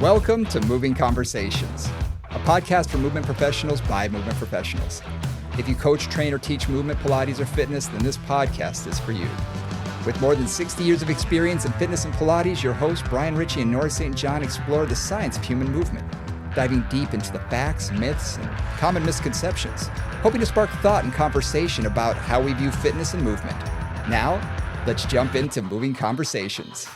Welcome to Moving Conversations, a podcast for movement professionals by movement professionals. If you coach, train, or teach movement, Pilates, or fitness, then this podcast is for you. With more than 60 years of experience in fitness and Pilates, your hosts, Brian Ritchie and Nora St. John, explore the science of human movement, diving deep into the facts, myths, and common misconceptions, hoping to spark thought and conversation about how we view fitness and movement. Now, let's jump into Moving Conversations.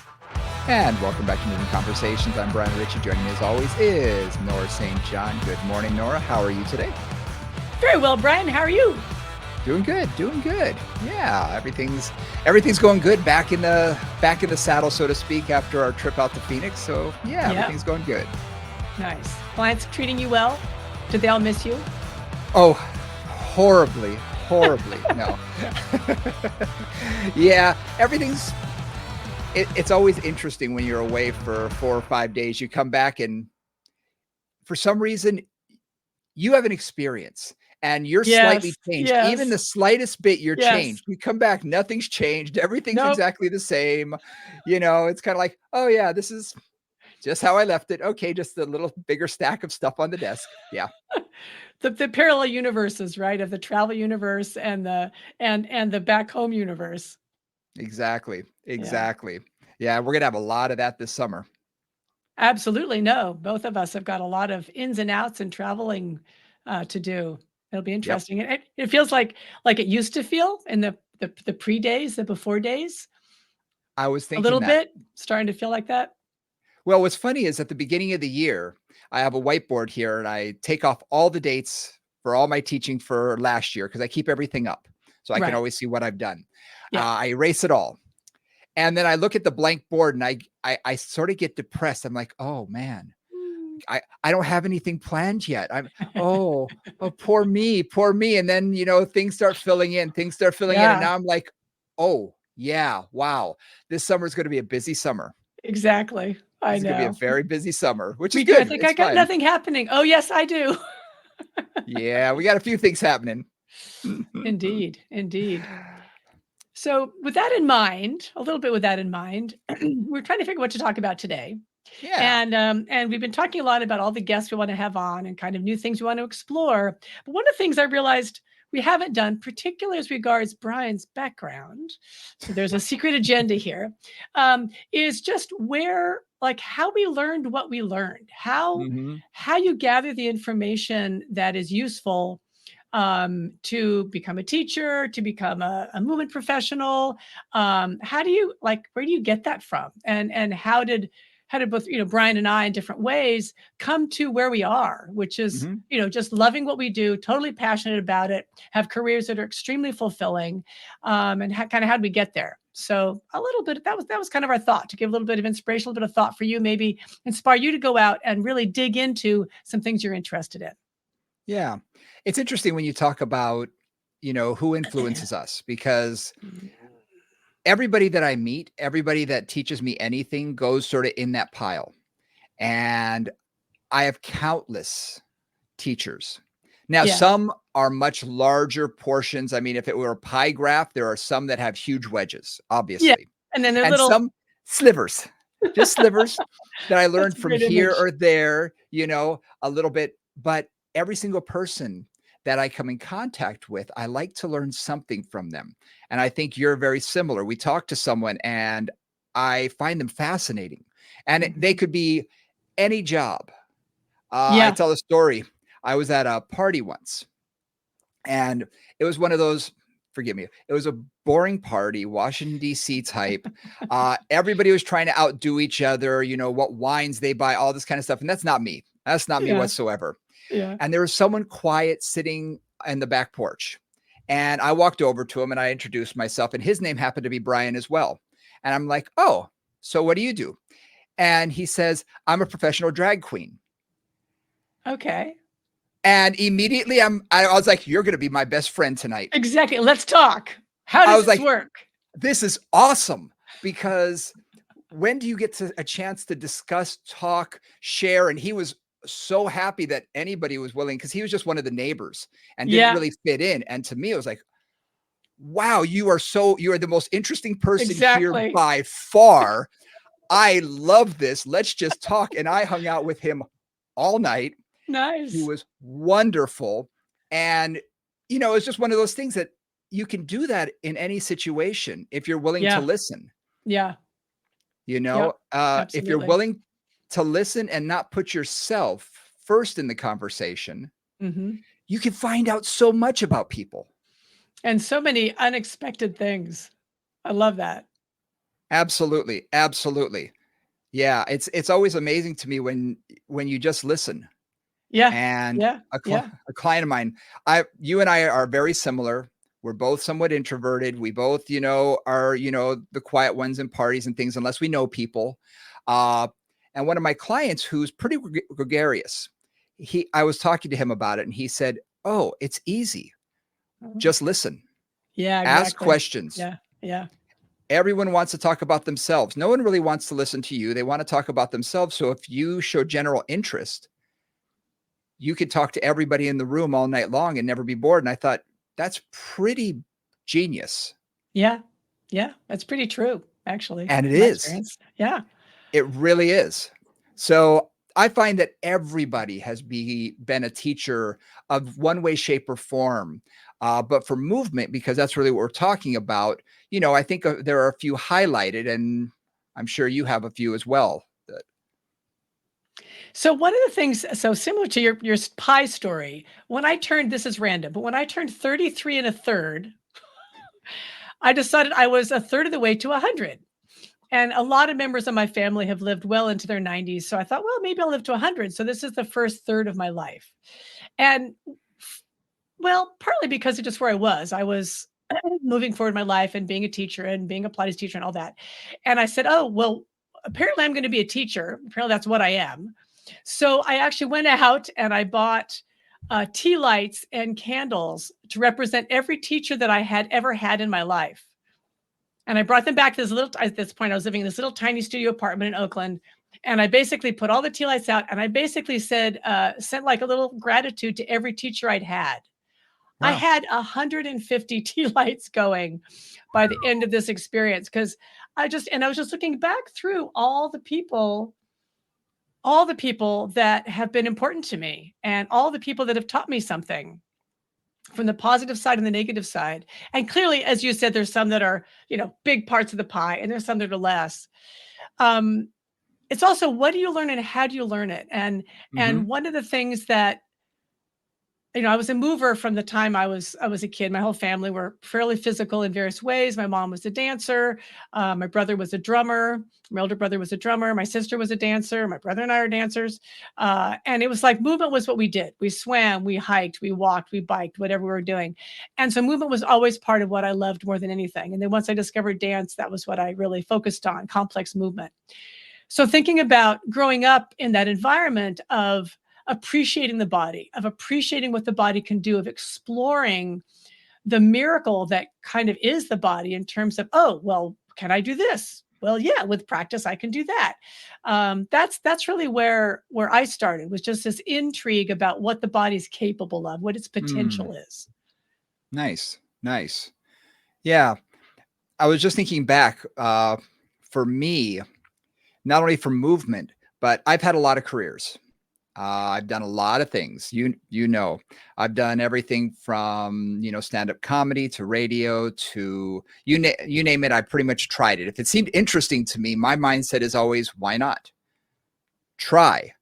And welcome back to Moving Conversations. I'm Brian Ritchie. Joining me as always is Nora St. John. Good morning, Nora. How are you today? Very well, Brian. How are you? Doing good. Yeah, everything's going good. Back in the saddle, so to speak, after our trip out to Phoenix. So yeah, everything's going good. Nice. Clients treating you well? Did they all miss you? Oh, horribly. No. Yeah, it's always interesting when you're away for 4 or 5 days. You come back and for some reason you have an experience and you're slightly changed. Yes. Even the slightest bit, you're changed. You come back, nothing's changed. Everything's exactly the same. It's kind of like, oh yeah, this is just how I left it. Okay, just a little bigger stack of stuff on the desk. Yeah. The parallel universes, right? Of the travel universe and the back home universe. Exactly. Yeah, we're going to have a lot of that this summer. Absolutely. No, both of us have got a lot of ins and outs and traveling to do. It'll be interesting. Yep. It feels like it used to feel in the pre-days, the before days. I was thinking a little bit, starting to feel like that. Well, what's funny is at the beginning of the year, I have a whiteboard here and I take off all the dates for all my teaching for last year because I keep everything up. So I can always see what I've done. Yeah. I erase it all. And then I look at the blank board and I sort of get depressed. I'm like, oh man, I don't have anything planned yet. Oh, poor me. And then, things start filling in. And now I'm like, oh yeah, wow. This summer is going to be a busy summer. Exactly. It's going to be a very busy summer, which is good. good. I think I got nothing happening. Oh yes, I do. Yeah, we got a few things happening. Indeed. So with that in mind, we're trying to figure what to talk about today. Yeah. And we've been talking a lot about all the guests we want to have on and kind of new things we want to explore. But one of the things I realized we haven't done, particularly as regards Brian's background, so there's a secret agenda here, is just how we learned what we learned, how you gather the information that is useful to become a teacher, to become a movement professional. Where do you get that from? And how did both, Brian and I in different ways come to where we are, which is, just loving what we do, totally passionate about it, have careers that are extremely fulfilling. And how did we get there? So a little bit, that was kind of our thought, to give a little bit of inspiration, a little bit of thought for you, maybe inspire you to go out and really dig into some things you're interested in. Yeah. It's interesting when you talk about, who influences us, because everybody that I meet, everybody that teaches me anything goes sort of in that pile. And I have countless teachers. Now, some are much larger portions. I mean, if it were a pie graph, there are some that have huge wedges, obviously. Yeah. And then there are little some slivers, just slivers that I learned from here or there, a little bit. But every single person that I come in contact with, I like to learn something from them. And I think you're very similar. We talk to someone and I find them fascinating. And they could be any job. I tell a story. I was at a party once and it was one of those, forgive me, it was a boring party, Washington, D.C. type. Everybody was trying to outdo each other, what wines they buy, all this kind of stuff. And that's not me. That's not me whatsoever. Yeah. And there was someone quiet sitting in the back porch. And I walked over to him and I introduced myself, and his name happened to be Brian as well. And I'm like, oh, so what do you do? And he says, I'm a professional drag queen. Okay. And immediately I was like, you're going to be my best friend tonight. Exactly. Let's talk. How does this work? This is awesome, because when do you get a chance to discuss, talk, share? And he was so happy that anybody was willing, because he was just one of the neighbors and didn't really fit in. And to me, it was like, wow, you are the most interesting person here by far. I love this. Let's just talk. And I hung out with him all night. He Nice. was wonderful. And, it's just one of those things that you can do that in any situation if you're willing to Yeah. listen. Yeah. Yep. If you're Absolutely. willing to listen and not put yourself first in the conversation, Mhm. you can find out so much about people. And so many unexpected things. I love that. Absolutely, absolutely. Yeah, it's always amazing to me when you just listen. Yeah. And Yeah. Yeah. a client of mine, I you and I are very similar. We're both somewhat introverted. We both, are, the quiet ones in parties and things unless we know people. Uh, and one of my clients who's pretty gregarious, I was talking to him about it and he said, "Oh, it's easy. Mhm. Just listen. Yeah, Ask exactly. questions. Yeah. Yeah. Everyone wants to talk about themselves. No one really wants to listen to you. They want to talk about themselves. So if you show general interest, you could talk to everybody in the room all night long and never be bored." And I thought, that's pretty genius. Yeah. Yeah. That's pretty true, actually, And it in my is. experience. Yeah. It really is. So I find that everybody has been a teacher of one way, shape, or form. But for movement, because that's really what we're talking about, I think there are a few highlighted, and I'm sure you have a few as well. So one of the things, so similar to your pie story, when I turned, this is random, but when I turned 33 and a third, I decided I was a third of the way to 100. And a lot of members of my family have lived well into their 90s. So I thought, well, maybe I'll live to 100. So this is the first third of my life. And well, partly because of just where I was. I was moving forward in my life and being a teacher and being a Pilates teacher and all that. And I said, oh, well, apparently I'm going to be a teacher. Apparently that's what I am. So I actually went out and I bought tea lights and candles to represent every teacher that I had ever had in my life. And I brought them back to this little, at this point, I was living in this little tiny studio apartment in Oakland. And I basically put all the tea lights out and I basically said, sent like a little gratitude to every teacher I'd had. I Wow. had 150 tea lights going by the end of this experience because I was just looking back through all the people that have been important to me and all the people that have taught me something from the positive side and the negative side. And clearly, as you said, there's some that are, big parts of the pie and there's some that are less. Um, it's also what do you learn and how do you learn it? And Hmm. one of the things that I was a mover from the time I was a kid. My whole family were fairly physical in various ways. My mom was a dancer. My brother was a drummer. My older brother was a drummer. My sister was a dancer. My brother and I are dancers. And it was like movement was what we did. We swam, we hiked, we walked, we biked, whatever we were doing. And so movement was always part of what I loved more than anything. And then once I discovered dance, that was what I really focused on, complex movement. So thinking about growing up in that environment of appreciating the body, of appreciating what the body can do, of exploring the miracle that kind of is the body in terms of, oh, well, can I do this? Well, yeah, with practice, I can do that. That's really where I started was just this intrigue about what the body's capable of, what its Mm, potential is. nice. Nice. Yeah. I was just thinking back, for me, not only for movement, but I've had a lot of careers. I've done a lot of things. I've done everything from stand-up comedy to radio to you name it. I pretty much tried it. If it seemed interesting to me, my mindset is always, why not try?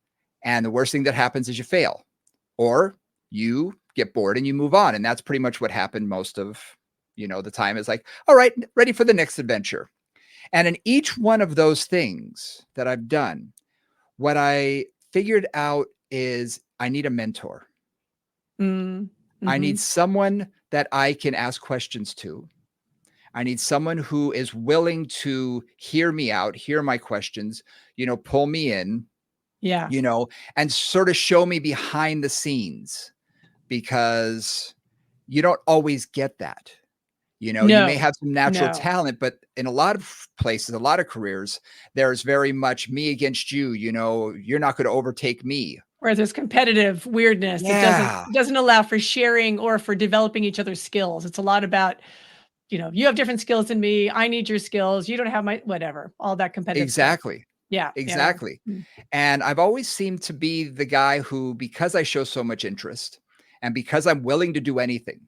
And the worst thing that happens is you fail, or you get bored and you move on. And that's pretty much what happened most of the time. Is like, all right, ready for the next adventure. And in each one of those things that I've done, what I figured out is I need a mentor. Mm, I need mhm. someone that I can ask questions to. I need someone who is willing to hear me out, hear my questions, pull me in, Yeah. you know, and sort of show me behind the scenes, because you don't always get that. You may No, have some natural no. talent, but in a lot of places, a lot of careers, there's very much me against you. You're not going to overtake me. Where there's competitive weirdness that doesn't Yeah. doesn't allow for sharing or for developing each other's skills. It's a lot about, you have different skills than me. I need your skills. You don't have my whatever, all that competitive stuff. Exactly. Yeah. Yeah. Exactly. Mm. And I've always seemed to be the guy who, because I show so much interest and because I'm willing to do anything,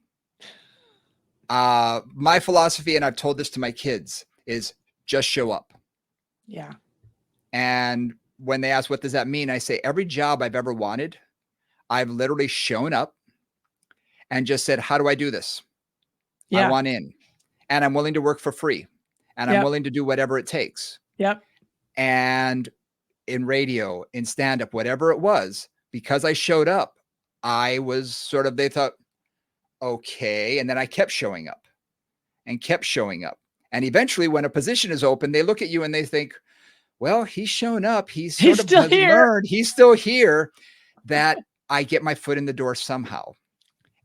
my philosophy, and I've told this to my kids, is just show up. Yeah. And when they ask, what does that mean? I say, every job I've ever wanted, I've literally shown up and just said, how do I do this? I Yeah. want in, and I'm willing to work for free, and I'm Yep. willing to do whatever it takes. Yep. And in radio, in stand up, whatever it was, because I showed up, I was sort of, they thought, okay. And then I kept showing up and kept showing up. And eventually, when a position is open, they look at you and they think, well, he's shown up. He's He's sort of still has here. learned. He's still here. That I get my foot in the door somehow.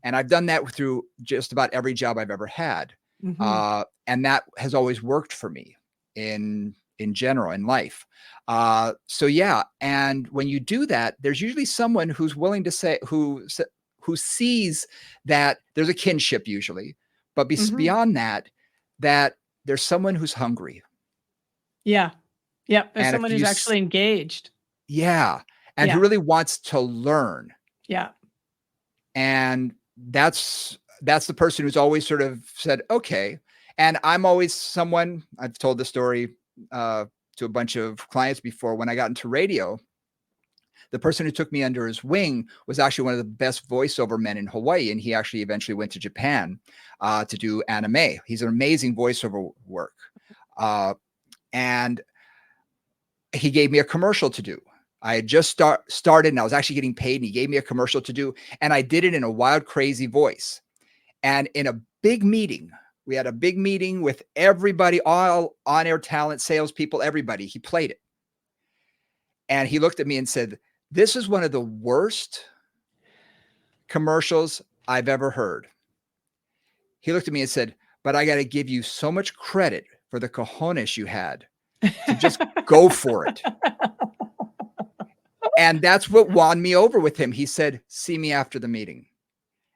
And I've done that through just about every job I've ever had. Mhm. And that has always worked for me in general in life. So yeah, and when you do that, there's usually someone who's willing to say who sees that there's a kinship usually, but Mhm. beyond that, that there's someone who's hungry. Yeah. Yep. There's And if someone who's actually engaged. yeah, and who Yeah. really wants to learn. Yeah. And that's the person who's always sort of said, okay. And I'm always someone, I've told the story to a bunch of clients before. When I got into radio, the person who took me under his wing was actually one of the best voiceover men in Hawaii. And he actually eventually went to Japan to do anime. He's an amazing voiceover work. And he gave me a commercial to do. I had just started and I was actually getting paid, and he gave me a commercial to do. And I did it in a wild, crazy voice. And in a big meeting, we had a big meeting with everybody, all on-air talent, salespeople, everybody. He played it. And he looked at me and said, this is one of the worst commercials I've ever heard. He looked at me and said, but I got to give you so much credit for the cojones you had to just go for it. And that's what won me over with him. He said, see me after the meeting.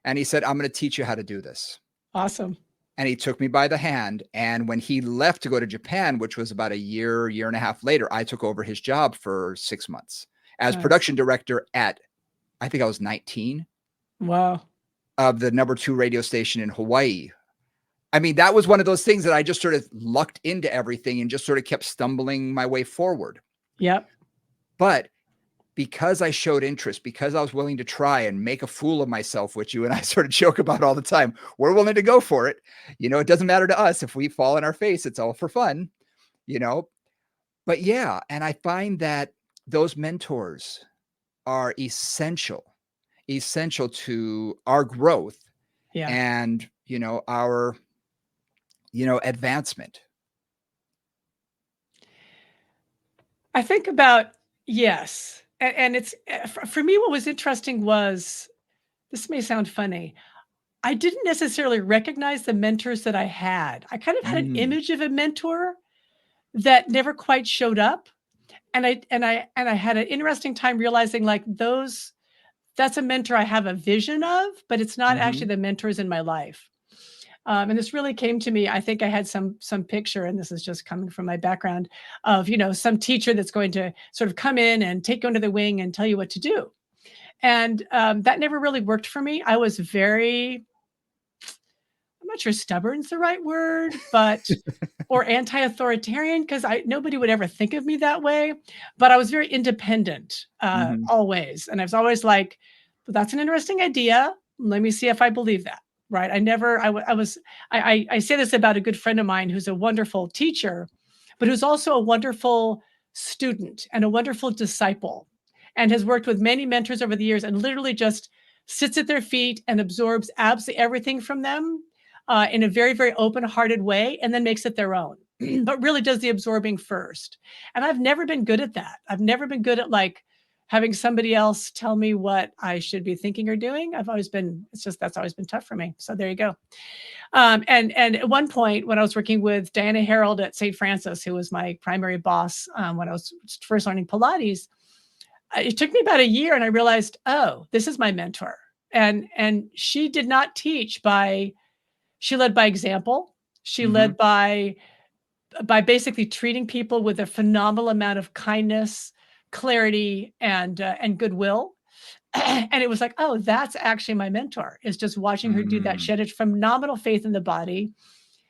And he said, I'm going to teach you how to do this. Awesome. And he took me by the hand. And when he left to go to Japan, which was about a year and a half later, I took over his job for 6 months as Nice. production director at, I think I was 19, Wow. of the #2 radio station in Hawaii. I mean, that was one of those things that I just sort of lucked into everything and just sort of kept stumbling my way forward. Yep. But because I showed interest, because I was willing to try and make a fool of myself, which you and I sort of joke about all the time, we're willing to go for it. It doesn't matter to us if we fall on our face, it's all for fun, you know? But yeah, and I find that those mentors are essential to our growth Yeah. and, our, advancement. I think about yes. And it's for me, what was interesting was this may sound funny. I didn't necessarily recognize the mentors that I had. I kind of had an Mm, image of a mentor that never quite showed up. And I had an interesting time realizing like that's a mentor I have a vision of, but it's not actually mhm. the mentors in my life. And this really came to me. I think I had some picture, and this is just coming from my background of some teacher that's going to sort of come in and take you under the wing and tell you what to do. And that never really worked for me. I was very, I'm not sure stubborn's the right word, but or anti-authoritarian because I nobody would ever think of me that way. But I was very independent Mhm. always, and I was always like, "But that's an interesting idea. Let me see if I believe that." Right? I never. I was. I say this about a good friend of mine who's a wonderful teacher, but who's also a wonderful student and a wonderful disciple, and has worked with many mentors over the years, and literally just sits at their feet and absorbs absolutely everything from them in a very, very open-hearted way, and then makes it their own. But really does the absorbing first. And I've never been good at that. I've never been good at like having somebody else tell me what I should be thinking or doing. I've always been, it's just that's always been tough for me. So there you go. And at one point when I was working with Diana Harold at St. Francis, who was my primary boss when I was first learning Pilates, it took me about a year and I realized, oh, this is my mentor. And she did not teach by she led by example. She Mhm. led by basically treating people with a phenomenal amount of kindness, clarity, and goodwill. And it was like, oh, that's actually my mentor, is just watching her do that. She Mm. had a phenomenal faith in the body.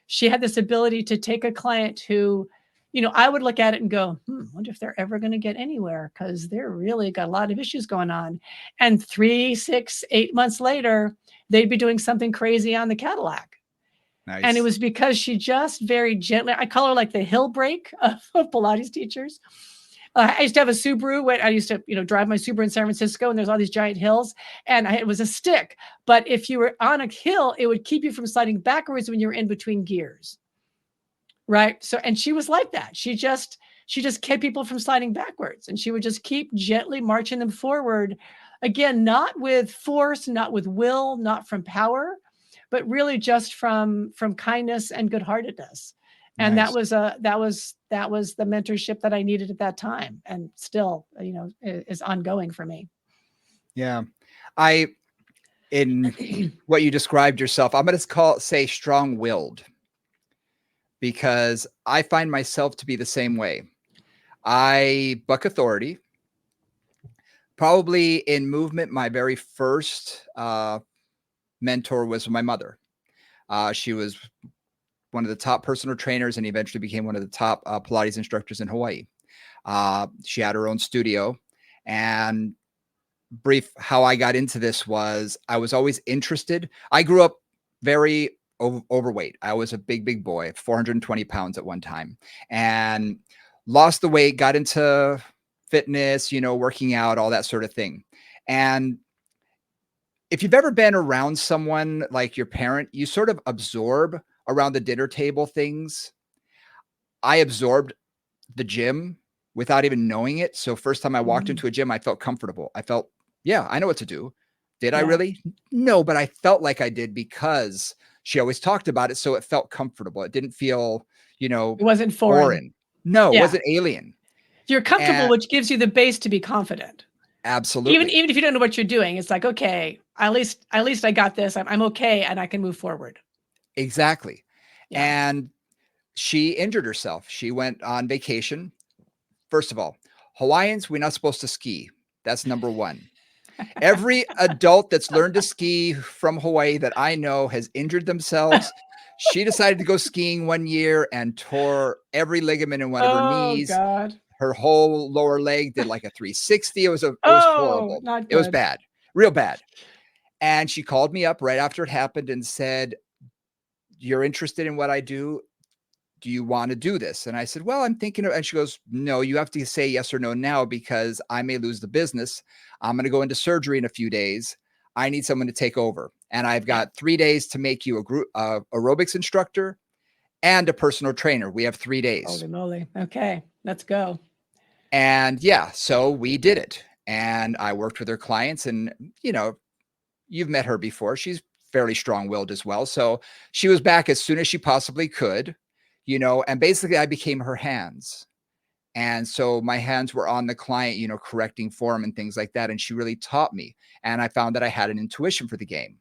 She had this ability to take a client who, I would look at it and go, wonder if they're ever going to get anywhere because they're really got a lot of issues going on. And 3, 6, 8 months later, they'd be doing something crazy on the Cadillac. And it Nice. was because she just very gently, I call her like the hill brake of Pilates teachers. I used to have a Subaru when I used to, drive my Subaru in San Francisco, and there's all these giant hills, and it was a stick. But if you were on a hill, it would keep you from sliding backwards when you were in between gears, right? So, and she was like that. She just kept people from sliding backwards, and she would just keep gently marching them forward. Again, not with force, not with will, not from power, but really just from kindness and good-heartedness. And that Nice. was that was the mentorship that I needed at that time, and still, is ongoing for me. Yeah. I in what you described yourself, I'm gonna say strong-willed because I find myself to be the same way. I buck authority. Probably in movement, my very first, mentor was my mother. She was one of the top personal trainers and eventually became one of the top, Pilates instructors in Hawaii. She had her own studio, and brief how I got into this was I was always interested. I grew up very overweight. I was a big boy, 420 pounds at one time, and lost the weight, got into fitness, working out, all that sort of thing. And if you've ever been around someone like your parent, you sort of absorb around the dinner table things. I absorbed the gym without even knowing it. So first time I walked Mhm. into a gym, I felt comfortable. I felt, yeah, I know what to do. Did I Yeah. really? No, but I felt like I did because she always talked about it. So it felt comfortable. It didn't feel, It wasn't foreign. foreign. No, it Yeah. wasn't alien. You're comfortable, And which gives you the base to be confident. Even absolutely. even if you don't know what you're doing, it's like, "Okay, at least I got this. I'm okay, and I can move forward." Exactly. Yeah. And she injured herself. She went on vacation. First of all, Hawaiians, we're not supposed to ski. That's number one. Every adult that's learned to ski from Hawaii that I know has injured themselves. She decided to go skiing one year and tore every ligament in one of her Oh knees. god. Her whole lower leg did like a 360. It was Oh, horrible. not It was good. bad, real bad. And she called me up right after it happened and said, "You're interested in what I do? Do you want to do this?" And I said, "Well, I'm thinking of," and she goes, "No, you have to say yes or no now because I may lose the business. I'm going to go into surgery in a few days. I need someone to take over. And I've Yeah. got 3 days to make you a group aerobics instructor and a personal trainer. We have 3 days." Holy moly. Okay, let's go. And yeah, so we did it. And I worked with her clients and, you know, you've met her before. She's fairly strong-willed as well. So she was back as soon as she possibly could, and basically I became her hands. And so my hands were on the client, correcting form and things like that. And she really taught me. And I found that I had an intuition for the game.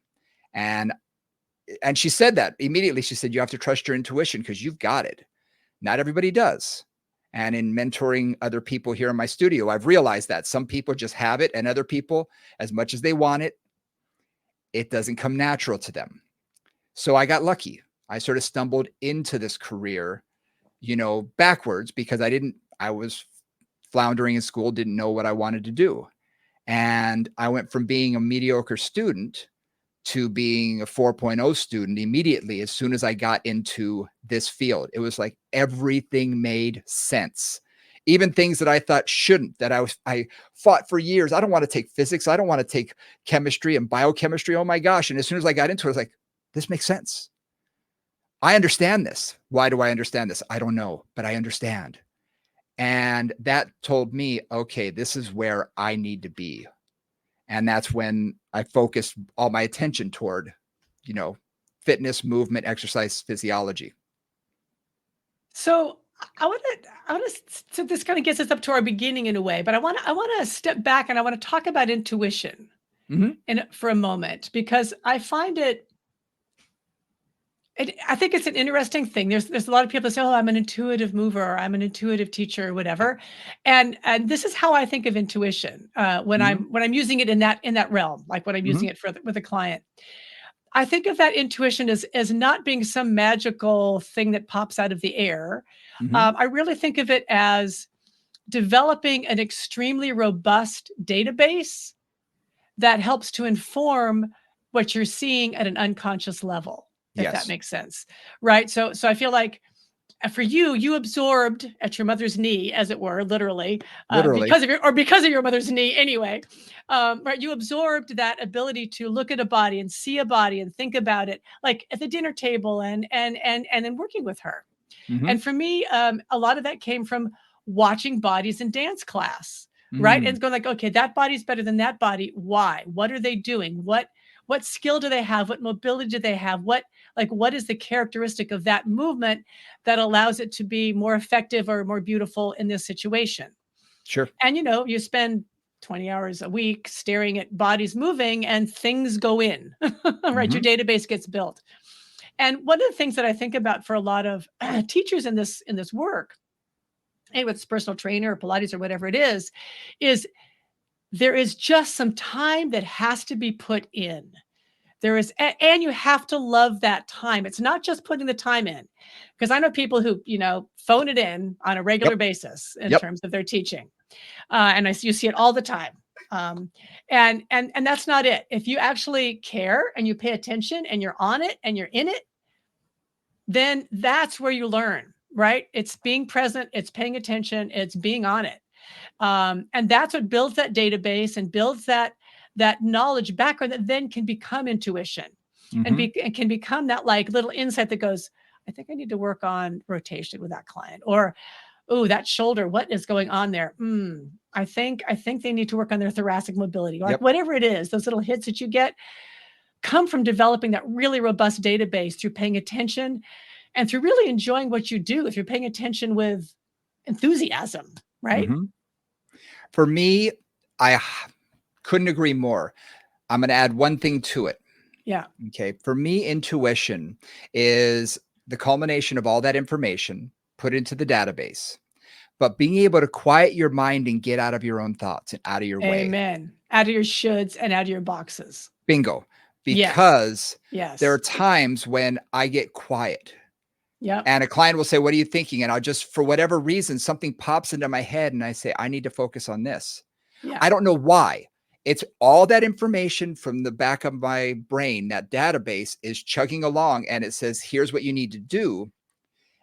And and she said that immediately. She said, "You have to trust your intuition because you've got it. Not everybody does." And in mentoring other people here in my studio, I've realized that some people just have it, and other people, as much as they want it, it doesn't come natural to them. So I got lucky. I sort of stumbled into this career, backwards because I was floundering in school, didn't know what I wanted to do. And I went from being a mediocre student to being a 4.0 student immediately as soon as I got into this field. It was like everything made sense. Even things that I thought shouldn't, that I fought for years. I don't want to take physics. I don't want to take chemistry and biochemistry. Oh my gosh. And as soon as I got into it, I was like, this makes sense. I understand this. Why do I understand this? I don't know, but I understand. And that told me, okay, this is where I need to be. And that's when I focused all my attention toward, you know, fitness, movement, exercise, physiology. So I want to so this kind of gets us up to our beginning in a way, but I want to step back and I want to talk about intuition Mhm. for a moment because I find it I think it's an interesting thing. There's a lot of people that say, "Oh, I'm an intuitive mover, or I'm an intuitive teacher," or whatever. And this is how I think of intuition when Mhm, I'm using it in that realm, like when I'm mhm, using it with a client. I think of that intuition as not being some magical thing that pops out of the air. mhm. I really think of it as developing an extremely robust database that helps to inform what you're seeing at an unconscious level, if that Yes, makes sense. Right. So I feel like for you, you absorbed at your mother's knee, as it were, literally, literally. because of your mother's knee anyway. Right. You absorbed that ability to look at a body and see a body and think about it like at the dinner table and then working with her. Mhm. And for me, a lot of that came from watching bodies in dance class, right? Mm, And going like, okay, that body's better than that body. Why? What are they doing? What skill do they have? What mobility do they have? What is the characteristic of that movement that allows it to be more effective or more beautiful in this situation? sure. And you spend 20 hours a week staring at bodies moving and things go in, right? Your Mhm, database gets built. And one of the things that I think about for a lot of teachers in this work, and with personal trainer or Pilates or whatever it is there is just some time that has to be put in. And you have to love that time. It's not just putting the time in, because I know people who phone it in on a yep, regular basis in yep, terms of their teaching, and you see it all the time. And that's not it. If you actually care and you pay attention and you're on it and you're in it, then that's where you learn, right? It's being present, it's paying attention, it's being on it. And that's what builds that database and builds that knowledge background that then can become intuition mhm, and can become that like little insight that goes, I think I need to work on rotation with that client, or oh, that shoulder, what is going on there? I think they need to work on their thoracic mobility, like yep. whatever it is. Those little hits that you get come from developing that really robust database through paying attention and through really enjoying what you do. If you're paying attention with enthusiasm, right? Mhm. For me, I couldn't agree more. I'm gonna add one thing to it, Yeah. okay? For me, intuition is the culmination of all that information put into the database, but being able to quiet your mind and get out of your own thoughts and out of your way. Amen. Out of your shoulds and out of your boxes. Bingo. Yes. Because there are Yes. times when I get quiet Yep. and a client will say, "What are you thinking?" And I'll just, for whatever reason, something pops into my head and I say, "I need to focus on this." Yeah. I don't know why. It's all that information from the back of my brain, that database is chugging along and it says, "Here's what you need to do."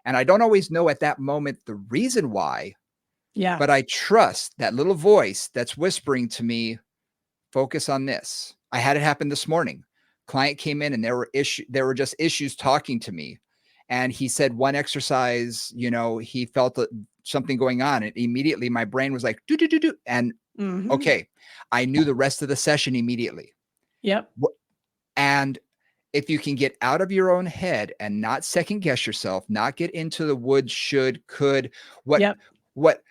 And I don't always know at that moment the reason why, Yeah. but I trust that little voice that's whispering to me, focus on this. I had it happen this morning. Client came in and there were just issues talking to me. And he said one exercise, he felt something going on. And immediately my brain was like, do, do, do, do. And Mhm. okay, I knew the rest of the session immediately. Yep. And if you can get out of your own head and not second guess yourself, not get into the would, should, could, what, Yep. what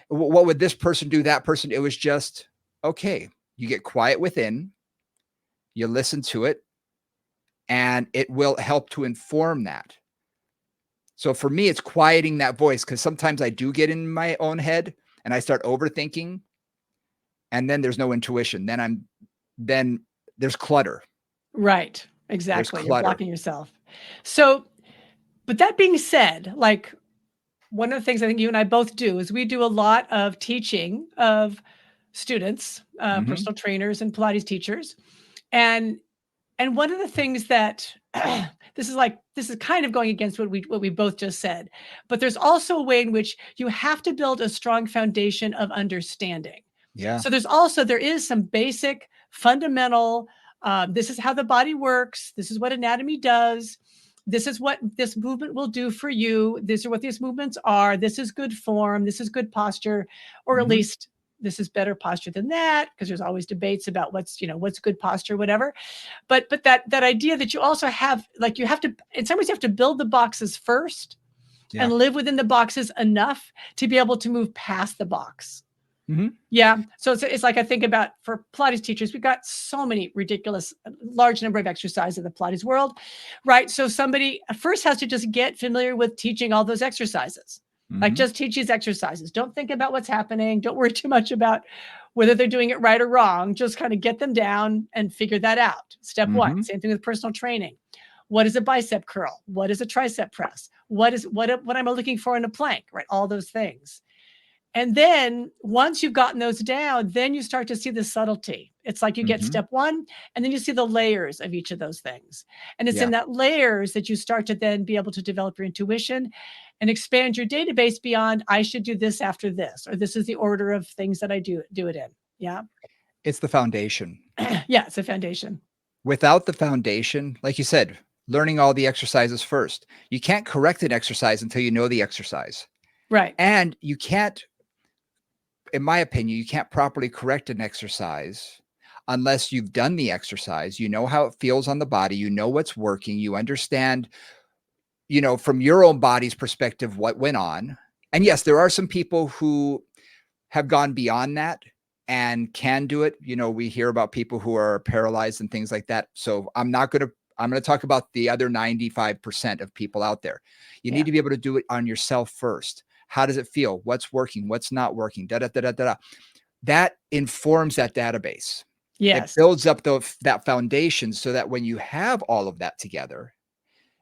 would this person do, that person, it was just, okay, you get quiet within, you listen to it, and it will help to inform that. So for me, it's quieting that voice because sometimes I do get in my own head and I start overthinking, and then there's no intuition. Then there's clutter. Right. There's Exactly. You're clutter. blocking yourself. So, but that being said, like one of the things I think you and I both do is we do a lot of teaching of students, Mhm. personal trainers and Pilates teachers. And one of the things that this is kind of going against what we both just said, but there's also a way in which you have to build a strong foundation of understanding. Yeah. So there is some basic fundamental. This is how the body works. This is what anatomy does. This is what this movement will do for you. These are what these movements are. This is good form. This is good posture, or at Mhm. least this is better posture than that, because there's always debates about what's good posture, whatever. But that idea that you also have, like, you have to, in some ways you have to build the boxes first Yeah. and live within the boxes enough to be able to move past the box. Mhm. Yeah. So it's like I think about for Pilates teachers, we've got so many ridiculous, large number of exercises in the Pilates world, right? So somebody first has to just get familiar with teaching all those exercises. Like Mhm. just teach these exercises. Don't think about what's happening. Don't worry too much about whether they're doing it right or wrong. Just kind of get them down and figure that out. Step one. Mhm. Same thing with personal training. What is a bicep curl? What is a tricep press? What am I looking for in a plank? Right? All those things. And then once you've gotten those down, then you start to see the subtlety. It's like you get Mhm. step one, and then you see the layers of each of those things. And it's in Yeah. that layers that you start to then be able to develop your intuition and expand your database beyond, I should do this after this, or this is the order of things that I do it in. Yeah. It's the foundation. Yeah, it's a foundation. Without the foundation, like you said, learning all the exercises first. You can't correct an exercise until you know the exercise. Right. And you can't, in my opinion, you can't properly correct an exercise unless you've done the exercise. You know how it feels on the body, you know what's working, you understand, from your own body's perspective what went on. And yes, there are some people who have gone beyond that and can do it. We hear about people who are paralyzed and things like that. So I'm going to talk about the other 95% of people out there. You need Yeah. to be able to do it on yourself first. How does it feel? What's working? What's not working? Da da da da da. That informs that database. It Yes. builds up that foundation so that when you have all of that together,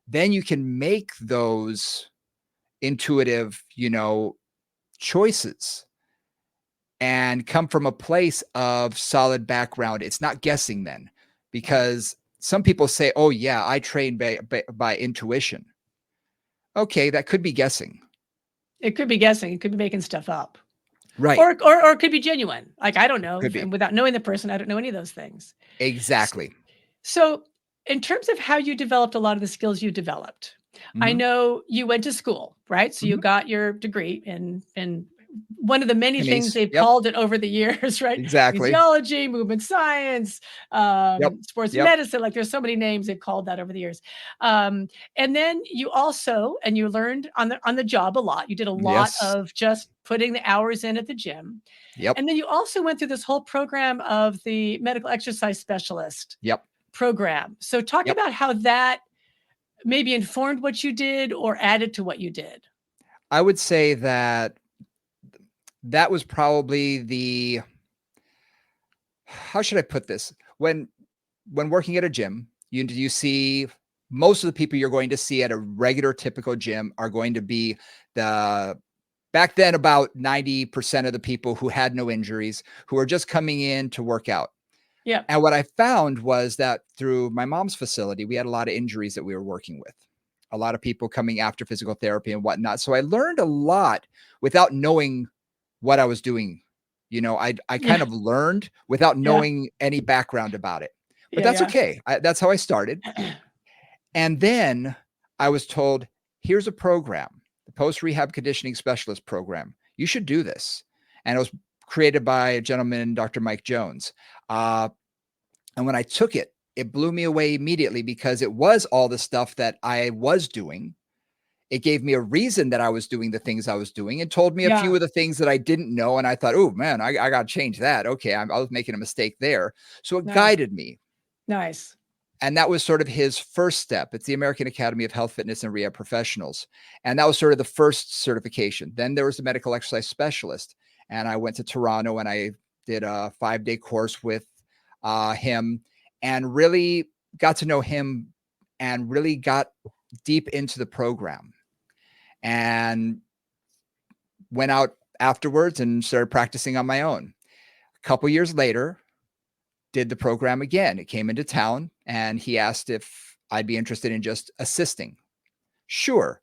then you can make those intuitive, choices and come from a place of solid background. It's not guessing then, Right. because some people say, "Oh yeah, I train by intuition." Okay, that could be guessing. It could be guessing. It could be making stuff up. Right. Or it could be genuine. Like I don't know. Could be. And without knowing the person, I don't know any of those things. Exactly. So, in terms of how you developed a lot of the skills you developed, I Mhm. know you went to school, right? So you Mhm. got your degree in one of the many things Pennies. they've Yep. called it over the years, right? Exactly. Physiology, movement science, Yep. sports Yep. medicine. Like there's so many names they've called that over the years. Um, and then you also, and you learned on the job a lot. You did a lot Yes. of just putting the hours in at the gym. Yep. And then you also went through this whole program of the medical exercise specialist Yep. program. So talk Yep. about how that maybe informed what you did or added to what you did. I would say that was probably the how should I put this? When working at a gym, you see most of the people you're going to see at a regular typical gym are going to be the back then about 90% of the people who had no injuries, who are just coming in to work out. Yep. And what I found was that through my mom's facility, we had a lot of injuries that we were working with. A lot of people coming after physical therapy and whatnot. So I learned a lot without knowing what I was doing. I kind Yeah. of learned without Yeah. knowing any background about it. But Yeah. that's Yeah. okay. That's how I started. And then I was told, here's a program, the post rehab conditioning specialist program. You should do this. And it was created by a gentleman, Dr. Mike Jones. Uh, and when I took it, it blew me away immediately because it was all the stuff that I was doing. It gave me a reason that I was doing the things I was doing and told me a few Yeah. of the things that I didn't know. And I thought, oh man, I got to change that. Okay, I was making a mistake there. So it Nice. guided me. Nice. And that was sort of his first step. It's the American Academy of Health, Fitness, and Rehab Professionals. And that was sort of the first certification. Then there was the medical exercise specialist. And I went to Toronto and I did a 5-day course with him and really got to know him and really got deep into the program and went out afterwards and started practicing on my own. A couple years later, did the program again. It came into town and he asked if I'd be interested in just assisting. Sure.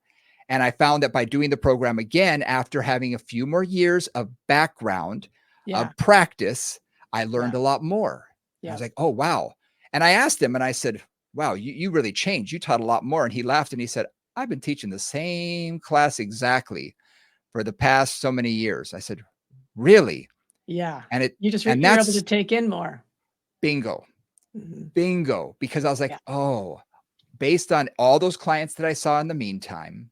And I found that by doing the program again, after having a few more years of background, Yeah. of practice, I learned Yeah. a lot more. I was Yeah. like, oh, wow. And I asked him and I said, wow, you really changed. You taught a lot more. And he laughed and he said, I've been teaching the same class exactly for the past so many years. I said, really? Yeah. And it, You just and you're able to that's take in more. bingo. Mhm. Bingo, because I was like, Yeah. "Oh, based on all those clients that I saw in the meantime,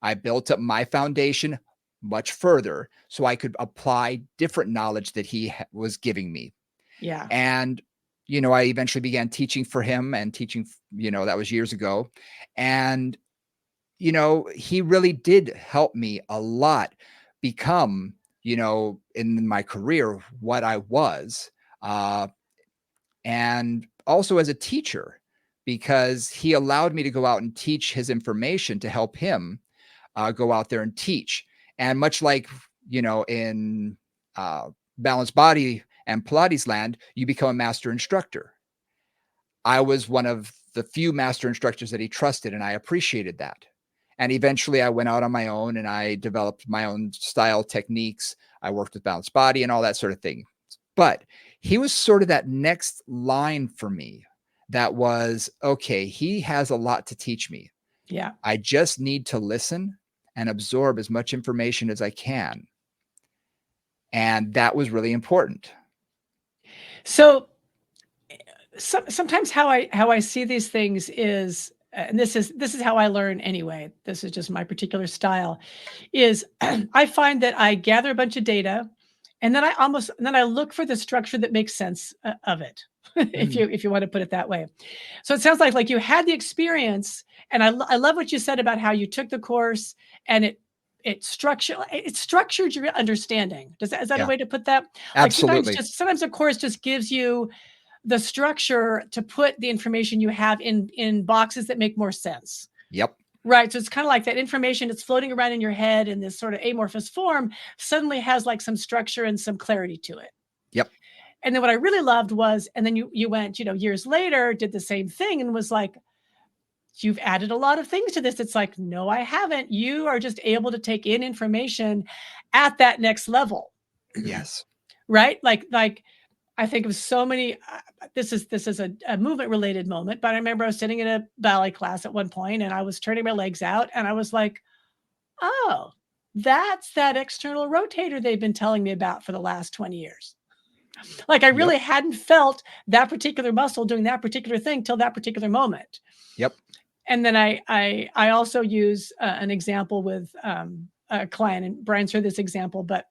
I built up my foundation much further so I could apply different knowledge that was giving me. Yeah. And, I eventually began teaching for him and teaching, that was years ago. And, he really did help me a lot become, in my career, what I was. Uh, and also as a teacher, because he allowed me to go out and teach his information to help him go out there and teach. And much like, in balanced body and Pilates land, you become a master instructor. I was one of the few master instructors that he trusted, and I appreciated that. And eventually I went out on my own and I developed my own style techniques. I worked with balanced body and all that sort of thing. But he was sort of that next line for me that was, okay, he has a lot to teach me. Yeah. I just need to listen and absorb as much information as I can. And that was really important. So sometimes how I see these things is, and this is how I learn anyway. This is just my particular style. Is I find that I gather a bunch of data, and then I look for the structure that makes sense of it. if Mm, you want to put it that way. So it sounds like you had the experience, and I love what you said about how you took the course and it structured your understanding. Is that a yeah, way to put that? Like absolutely. sometimes a course just gives you the structure to put the information you have in boxes that make more sense. Yep. Right. So it's kind of like that information that's floating around in your head in this sort of amorphous form suddenly has like some structure and some clarity to it. Yep. And then what I really loved was, and then you went, years later, did the same thing and was like, you've added a lot of things to this. It's like, no, I haven't. You are just able to take in information at that next level. Yes. Right. Like I think of so many. This is a movement related moment, but I remember I was sitting in a ballet class at one point, and I was turning my legs out, and I was like, "Oh, that's that external rotator they've been telling me about for the last 20 years." Like I Yep. really hadn't felt that particular muscle doing that particular thing till that particular moment. Yep. And then I also use an example with a client, and Brian's heard this example, but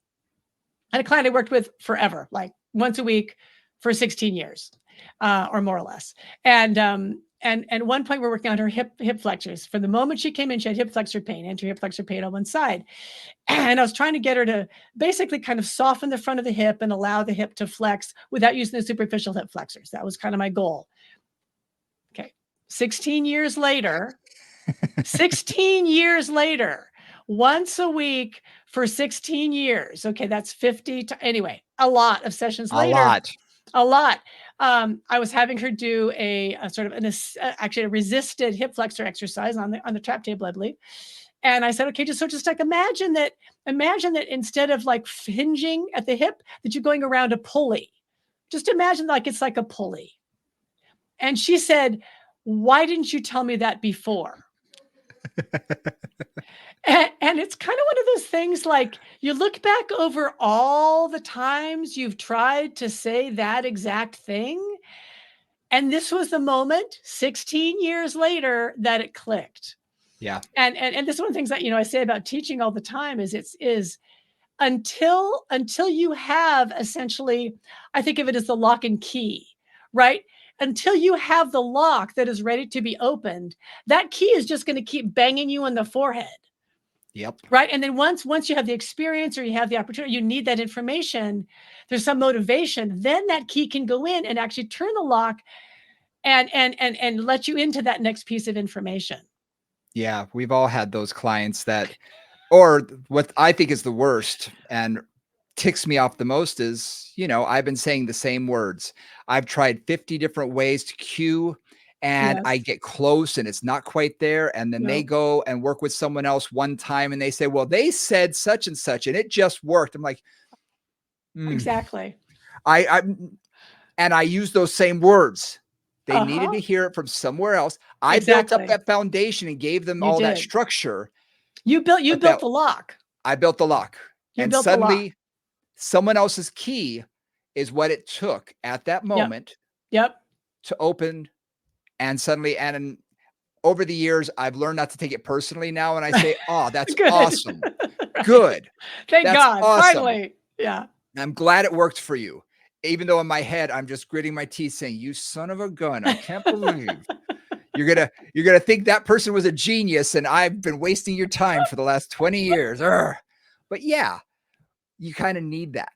I had a client I worked with forever, like once a week for 16 years, or more or less. And at one point we're working on her hip flexors. From the moment she came in, she had hip flexor pain, anterior hip flexor pain on one side. And I was trying to get her to basically kind of soften the front of the hip and allow the hip to flex without using the superficial hip flexors. That was kind of my goal. Okay. 16 years later, 16 years later, once a week for 16 years. Okay, that's 50 anyway, a lot of sessions A later, lot. a lot. I was having her do a sort of actually a resisted hip flexor exercise on the trap table, I believe. And I said, okay, just like imagine that instead of like hinging at the hip, that you're going around a pulley. Just imagine like it's like a pulley. And she said, why didn't you tell me that before? And it's kind of one of those things like you look back over all the times you've tried to say that exact thing. And this was the moment 16 years later that it clicked. Yeah. And this is one of the things that, I say about teaching all the time is until you have essentially, I think of it as the lock and key, right? Until you have the lock that is ready to be opened, that key is just going to keep banging you on the forehead. Yep. Right. And then once you have the experience or you have the opportunity, you need that information, there's some motivation, then that key can go in and actually turn the lock and let you into that next piece of information. Yeah. We've all had those clients that, or what I think is the worst and ticks me off the most is, I've been saying the same words. I've tried 50 different ways to cue and I Yes. get close and it's not quite there. And then they No, go and work with someone else one time and they say, well, they said such and it just worked. I'm like, "Mm." exactly. I and I use those same words. They needed Uh-huh. to hear it from somewhere else. I built up Exactly. that foundation and gave them You all that did. structure, You but that built the lock. I built the lock. You And built the lock. suddenly someone else's key is what it took at that Yep. moment Yep. to open and suddenly and over the years, I've learned not to take it personally now, and I say, "Oh, that's Good. awesome. Right. Good. Thank That's God, awesome. finally. Yeah. I'm glad it worked for you." Even though in my head, I'm just gritting my teeth saying, "You son of a gun, I can't believe you're gonna think that person was a genius, and I've been wasting your time for the last 20 years." Urgh. But yeah, you kinda need that.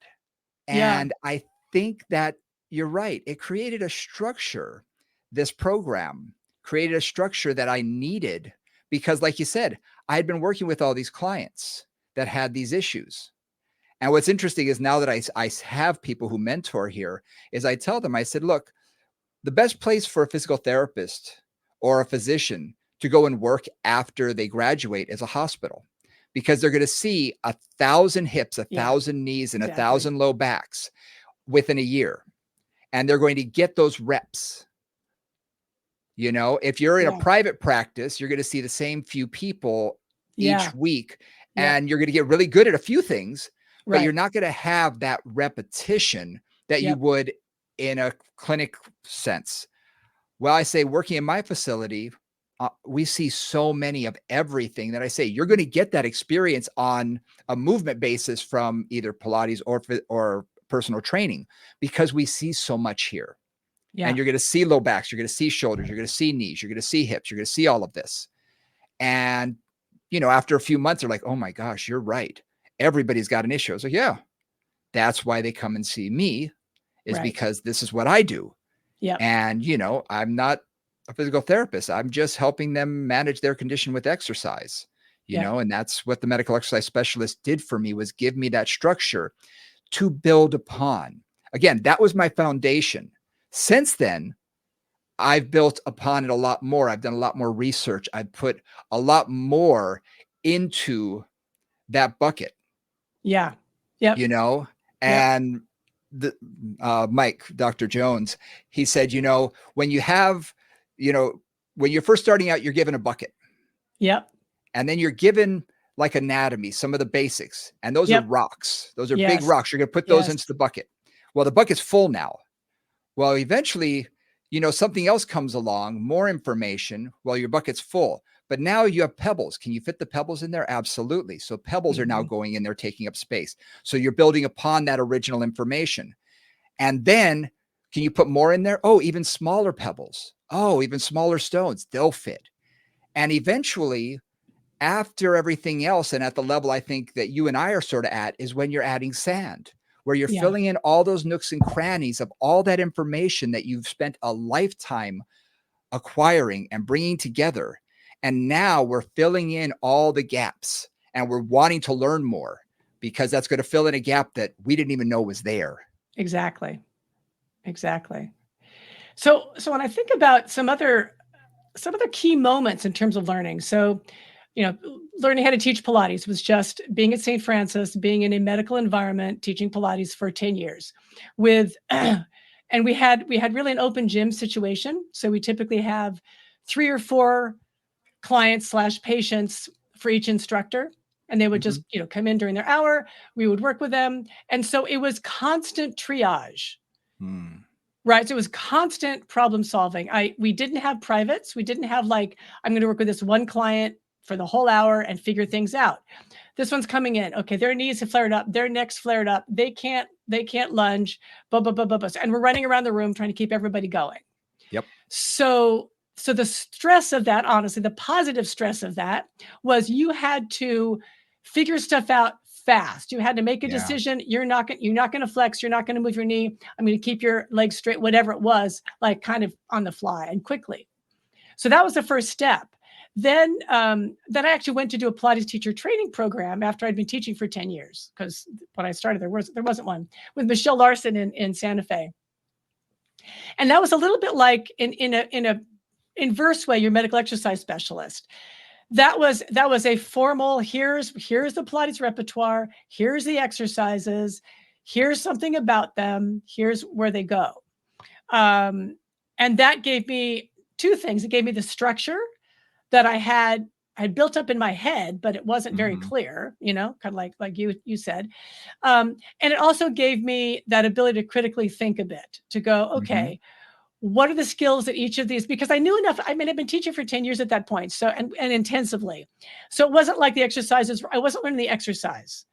Yeah. And I think that you're right. It created a structure. This program created a structure that I needed because, like you said, I had been working with all these clients that had these issues. And what's interesting is now that I have people who mentor here, is I tell them, I said, look, the best place for a physical therapist or a physician to go and work after they graduate is a hospital because they're going to see 1,000 hips, a Yeah. 1,000 knees, and a Exactly. 1,000 low backs within a year. And they're going to get those reps. You know, if you're in a Yeah. private practice, you're going to see the same few people Yeah. each week, Yep. and you're going to get really good at a few things, but you're Right. not going to have that repetition that you Yep. would in a clinic sense. Well, I say working in my facility, we see so many of everything that I say you're going to get that experience on a movement basis from either Pilates or personal training because we see so much here. And Yeah. you're going to see low backs, you're going to see shoulders, you're going to see knees, you're going to see hips, you're going to see all of this. And after a few months, they're like, "Oh my gosh, you're right. Everybody's got an issue." I was like, "Yeah, that's why they come and see me, is Right. because this is what I do." Yep. And, I'm not a physical therapist. I'm just helping them manage their condition with exercise, Yep. and that's what the medical exercise specialist did for me, was give me that structure to build upon. Again, that was my foundation. Since then, I've built upon it a lot more. I've done a lot more research. I've put a lot more into that bucket, Yeah. Yep. you know? Yep. And the Mike, Dr. Jones, he said, when you have, you know, when you're first starting out, you're given a bucket, Yep. and then you're given like anatomy, some of the basics, and those are Yep. rocks. Those are big Yes. rocks. You're going to put those Yes. into the bucket. Well, the bucket's full now. Well, eventually, something else comes along, more information. Well, your bucket's full, but now you have pebbles. Can you fit the pebbles in there? Absolutely. So pebbles are now Mhm. going in there, taking up space. So you're building upon that original information. And then can you put more in there? Oh, even smaller pebbles. Oh, even smaller stones. They'll fit. And eventually, after everything else, and at the level I think that you and I are sort of at, is when you're adding sand, where you're Yeah. filling in all those nooks and crannies of all that information that you've spent a lifetime acquiring and bringing together. And now we're filling in all the gaps, and we're wanting to learn more because that's going to fill in a gap that we didn't even know was there. Exactly. Exactly. So when I think about some other key moments in terms of learning. So, you know, learning how to teach Pilates was just being at St. Francis, being in a medical environment, teaching Pilates for 10 years with and we had really an open gym situation. So we typically have 3 or 4 clients slash patients for each instructor. And they would Mhm. just, come in during their hour. We would work with them. And so it was constant triage. Mm. Right, so it was constant problem solving. We didn't have privates. We didn't have like, I'm gonna work with this one client for the whole hour and figure things out. This one's coming in. Okay, their knees have flared up, their necks flared up. They can't lunge, blah, blah, blah, blah, blah. And we're running around the room trying to keep everybody going. Yep. So the stress of that, honestly, the positive stress of that was you had to figure stuff out fast. You had to make a Yeah. decision. You're not going to flex. You're not going to move your knee. I'm going to keep your legs straight, whatever it was, like kind of on the fly and quickly. So that was the first step. Then I actually went to do a Pilates teacher training program after I'd been teaching for 10 years because when I started there wasn't one with Michelle Larson in Santa Fe. And that was a little bit like in a inverse way, your medical exercise specialist. That was a formal, here's the Pilates repertoire, here's the exercises, here's something about them, here's where they go. Um, and that gave me two things. It gave me the structure that I built up in my head, but it wasn't very Mhm. clear, kind of like you said. And it also gave me that ability to critically think a bit, to go, Mhm. okay, what are the skills that each of these, because I knew enough. I mean, I've been teaching for 10 years at that point. So, and intensively. So it wasn't like the exercises, I wasn't learning the exercise.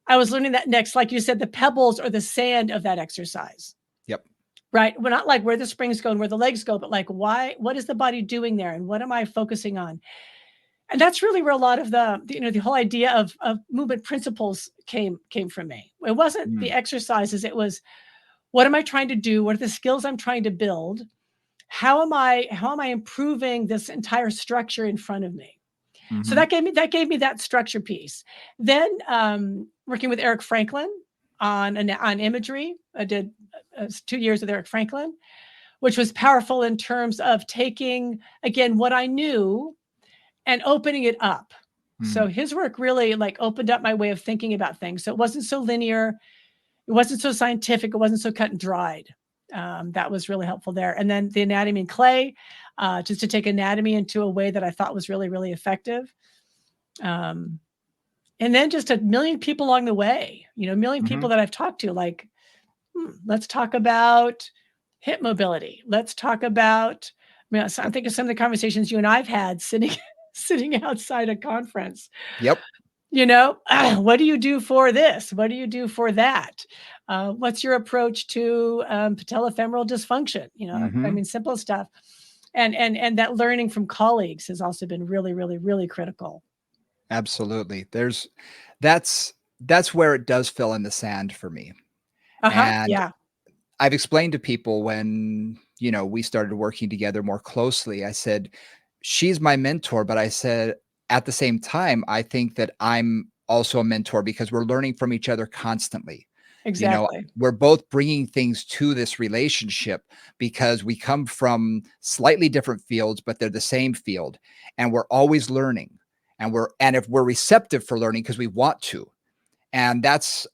I was learning that next, like you said, the pebbles or the sand of that exercise. Yep. Right. We're not like where the springs go and where the legs go, but like, what is the body doing there? And what am I focusing on? And that's really where a lot of the whole idea of movement principles came from me. It wasn't the Mm. exercises. It was, what am I trying to do? What are the skills I'm trying to build? How am I improving this entire structure in front of me? So Mhm. that gave me that structure piece. Then working with Eric Franklin on imagery, I did 2 years with Eric Franklin, which was powerful in terms of taking again what I knew and opening it up. So Mm. his work really like opened up my way of thinking about things. So it wasn't so linear, it wasn't so scientific, it wasn't so cut and dried. That was really helpful there. And then the anatomy and clay, just to take anatomy into a way that I thought was really, really effective. Um, and then just a million people along the way, a million people Mhm. that I've talked to, like, let's talk about hip mobility. Let's talk about, so I'm Yep. thinking some of the conversations you and I've had sitting, sitting outside a conference. Yep. What do you do for this? What do you do for that? What's your approach to patellofemoral dysfunction? I Mhm. mean, simple stuff. And that learning from colleagues has also been really, really, really critical. Absolutely. That's where it does fill in the sand for me. Uh-huh. And Yeah. I've explained to people when, we started working together more closely, I said, "She's my mentor," but I said, "At the same time, I think that I'm also a mentor because we're learning from each other constantly." You know, Exactly. we're both bringing things to this relationship because we come from slightly different fields, but they're the same field, and we're always learning. And if we're receptive for learning because we want to, and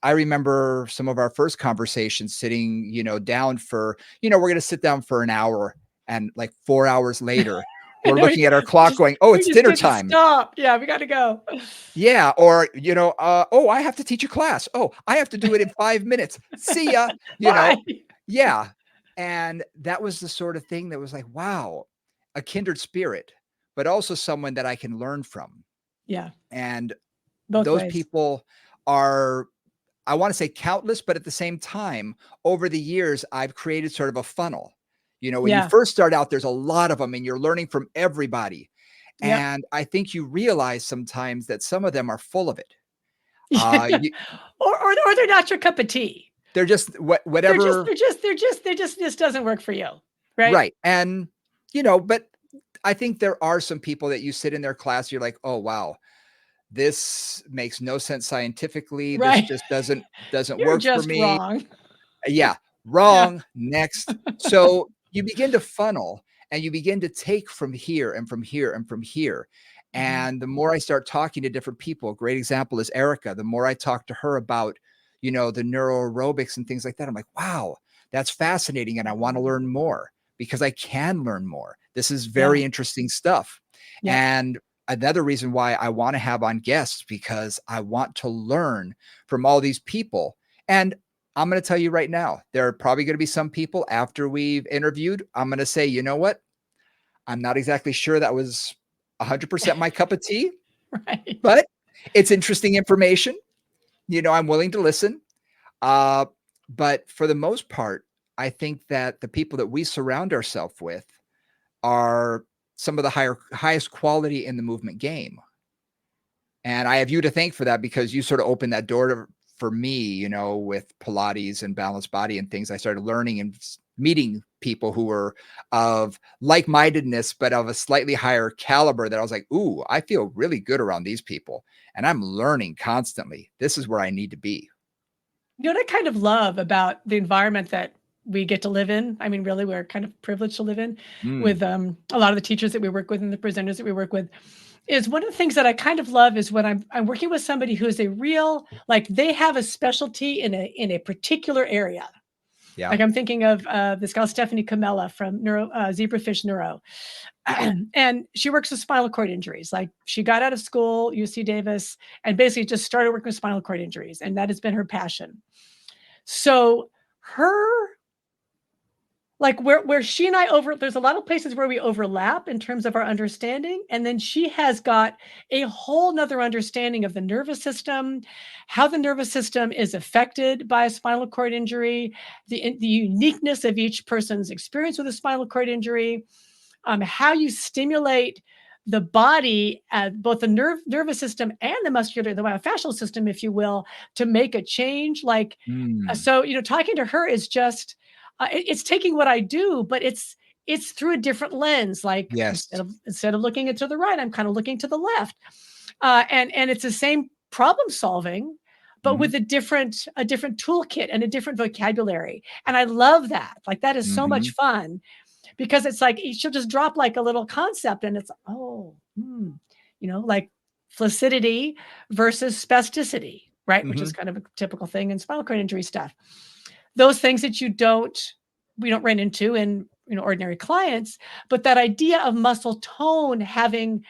I remember some of our first conversations sitting, down for, we're going to sit down for an hour, and like 4 hours later, I we're know looking at our clock going, "Oh, we it's just dinner couldn't time." stop. Yeah, we got to go. Yeah. Or, "Oh, I have to teach a class. Oh, I have to do it in 5 minutes. See ya." Bye. Yeah. And that was the sort of thing that was like, wow, a kindred spirit, but also someone that I can learn from. Yeah, And both those ways. people are, I want to say countless, but at the same time, over the years, I've created sort of a funnel. When you Yeah. first start out, there's a lot of them and you're learning from everybody. Yep. And I think you realize sometimes that some of them are full of it. Yeah. You, Or they're not your cup of tea. they're just They're just whatever. they're just they're just they're just this doesn't work for you, right? Right. And, but I think there are some people that you sit in their class, you're like, "Oh, wow, this makes no sense scientifically. This Right. just doesn't You're work for just me." wrong. Yeah, Yeah. wrong, next. So, you begin to funnel and you begin to take from here and from here and from here. Mhm. And the more I start talking to different people, a great example is Erica. The more I talk to her about, the neuro aerobics and things like that, I'm like, "Wow, that's fascinating, and I wanna learn more because I can learn more. This is Yeah. very interesting stuff." Yep. And another reason why I wanna have on guests because I want to learn from all these people. And I'm going to tell you right now, there are probably going to be some people after we've interviewed. I'm going to say, "You know what? I'm not exactly sure that was 100% my cup of tea, Right. but it's interesting information. I'm willing to listen." Uh, but for the most part, I think that the people that we surround ourselves with are some of the highest quality in the movement game. And I have you to thank for that because you sort of opened that door for me, with Pilates and balanced body and things. I started learning and meeting people who were of like-mindedness, but of a slightly higher caliber that I was like, "Ooh, I feel really good around these people. And I'm learning constantly. This is where I need to be." What I kind of love about the environment that we get to live in, I mean, really, we're kind of privileged to live in Mm, with a lot of the teachers that we work with and the presenters that we work with, is one of the things that I kind of love is when I'm working with somebody who is a real, like they have a specialty in a particular area. yeah. Like I'm thinking of this gal Stephanie Camella from Zebrafish Neuro, and she works with spinal cord injuries. Like she got out of school, UC Davis, and basically just started working with spinal cord injuries, and that has been her passion. So her like where she and I there's a lot of places where we overlap in terms of our understanding. And then she has got a whole nother understanding of the nervous system, how the nervous system is affected by a spinal cord injury, the uniqueness of each person's experience with a spinal cord injury, how you stimulate the body, both the nervous system and the muscular, the myofascial system, if you will, to make a change. Like, Mm, so talking to her is just, it's taking what I do, but it's through a different lens. Like yes. instead of looking it to the right, I'm kind of looking to the left, and it's the same problem solving, but Mhm, with a different toolkit and a different vocabulary. And I love that. Like that is so much mhm, fun because it's like she'll just drop like a little concept and it's, oh, like flaccidity versus spasticity, right? Which is mhm, kind of a typical thing in spinal cord injury stuff. Those things that we don't run into in ordinary clients, but that idea of muscle tone having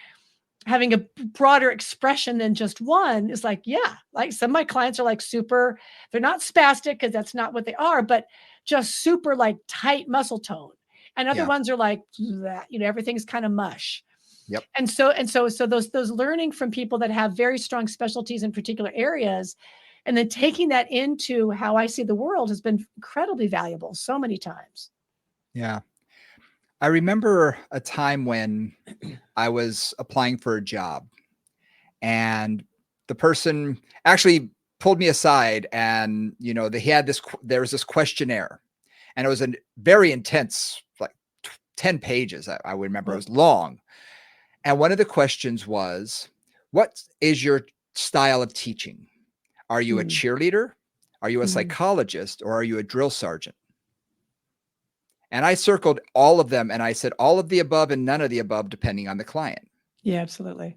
a broader expression than just one is like, yeah, like some of my clients are like super, they're not spastic because that's not what they are, but just super like tight muscle tone. And other yeah, ones are like that, everything's kind of mush. yep, And so those learning from people that have very strong specialties in particular areas, and then taking that into how I see the world has been incredibly valuable so many times. yeah. I remember a time when I was applying for a job, and the person actually pulled me aside, and, they had there was this questionnaire, and it was a very intense, like 10 pages. I would remember it Well, was long. And one of the questions was, what is your style of teaching? Are you a mm, cheerleader? Are you a mm. psychologist? Or are you a drill sergeant? And I circled all of them and I said, all of the above and none of the above, depending on the client. Yeah, absolutely.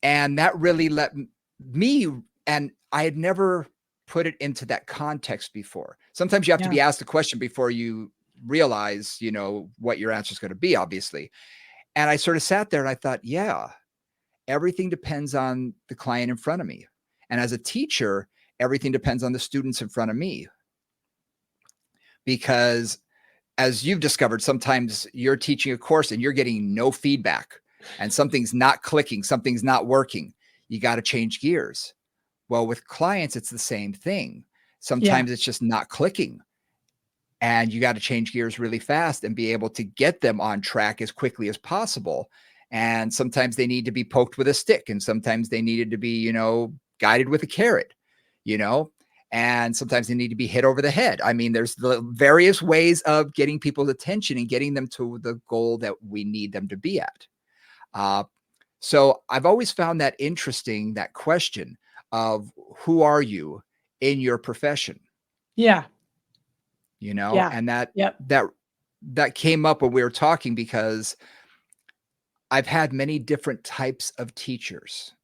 And that really let me, and I had never put it into that context before. Sometimes you have to Yeah. be asked a question before you realize, what your answer is going to be, obviously. And I sort of sat there and I thought, yeah, everything depends on the client in front of me. And as a teacher, everything depends on the students in front of me. Because as you've discovered, sometimes you're teaching a course and you're getting no feedback and something's not clicking, something's not working. You got to change gears. Well, with clients, it's the same thing. Yeah. Sometimes it's just not clicking and you got to change gears really fast and be able to get them on track as quickly as possible. And sometimes they need to be poked with a stick, and sometimes they needed to be, guided with a carrot, you know, and sometimes they need to be hit over the head. I mean, there's the various ways of getting people's attention and getting them to the goal that we need them to be at. Uh, so I've always found that interesting, that question of who are you in your profession? Yeah. Yeah. And that Yep. that that came up when we were talking because I've had many different types of teachers.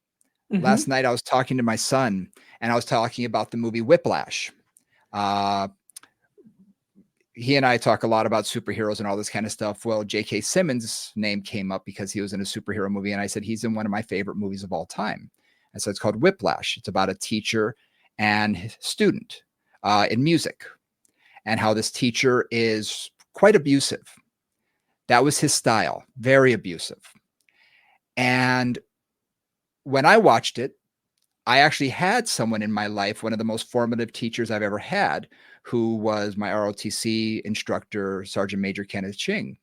Last Mhm. night I was talking to my son and I was talking about the movie Whiplash. Uh, he and I talk a lot about superheroes and all this kind of stuff. Well, J.K. Simmons' name came up because he was in a superhero movie, and I said he's in one of my favorite movies of all time. And so it's called Whiplash. It's about a teacher and his student in music, and how this teacher is quite abusive. That was his style, very abusive. And when I watched it, I actually had someone in my life, one of the most formative teachers I've ever had, who was my ROTC instructor, Sergeant Major Kenneth Ching.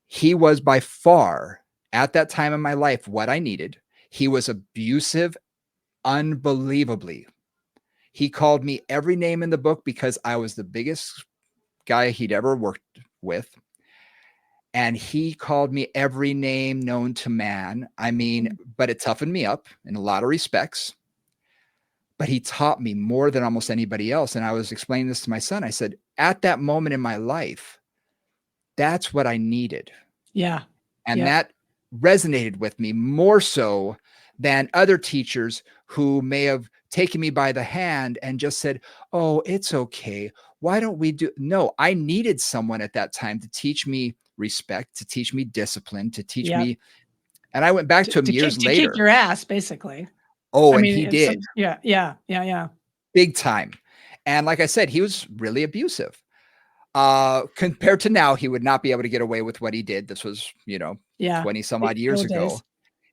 He was by far, at that time in my life, what I needed. He was abusive unbelievably. He called me every name in the book because I was the biggest guy he'd ever worked with. And he called me every name known to man. I mean, Mm. but it toughened me up in a lot of respects. But he taught me more than almost anybody else. And I was explaining this to my son. I said, at that moment in my life, that's what I needed. Yeah. And Yep. that resonated with me more so than other teachers who may have taken me by the hand and just said, oh, it's okay. Why don't we do? No, I needed someone at that time to teach me respect, to teach me discipline, to teach Yep. me. And I went back To to him to kick years to kick later. your ass, basically. Oh, I and mean, he it's did some, yeah. Yeah. Yeah. big time. And like I said, he was really abusive. Compared to now, he would not be able to get away with what he did. This was, Yeah. 20 some The odd years old ago. days.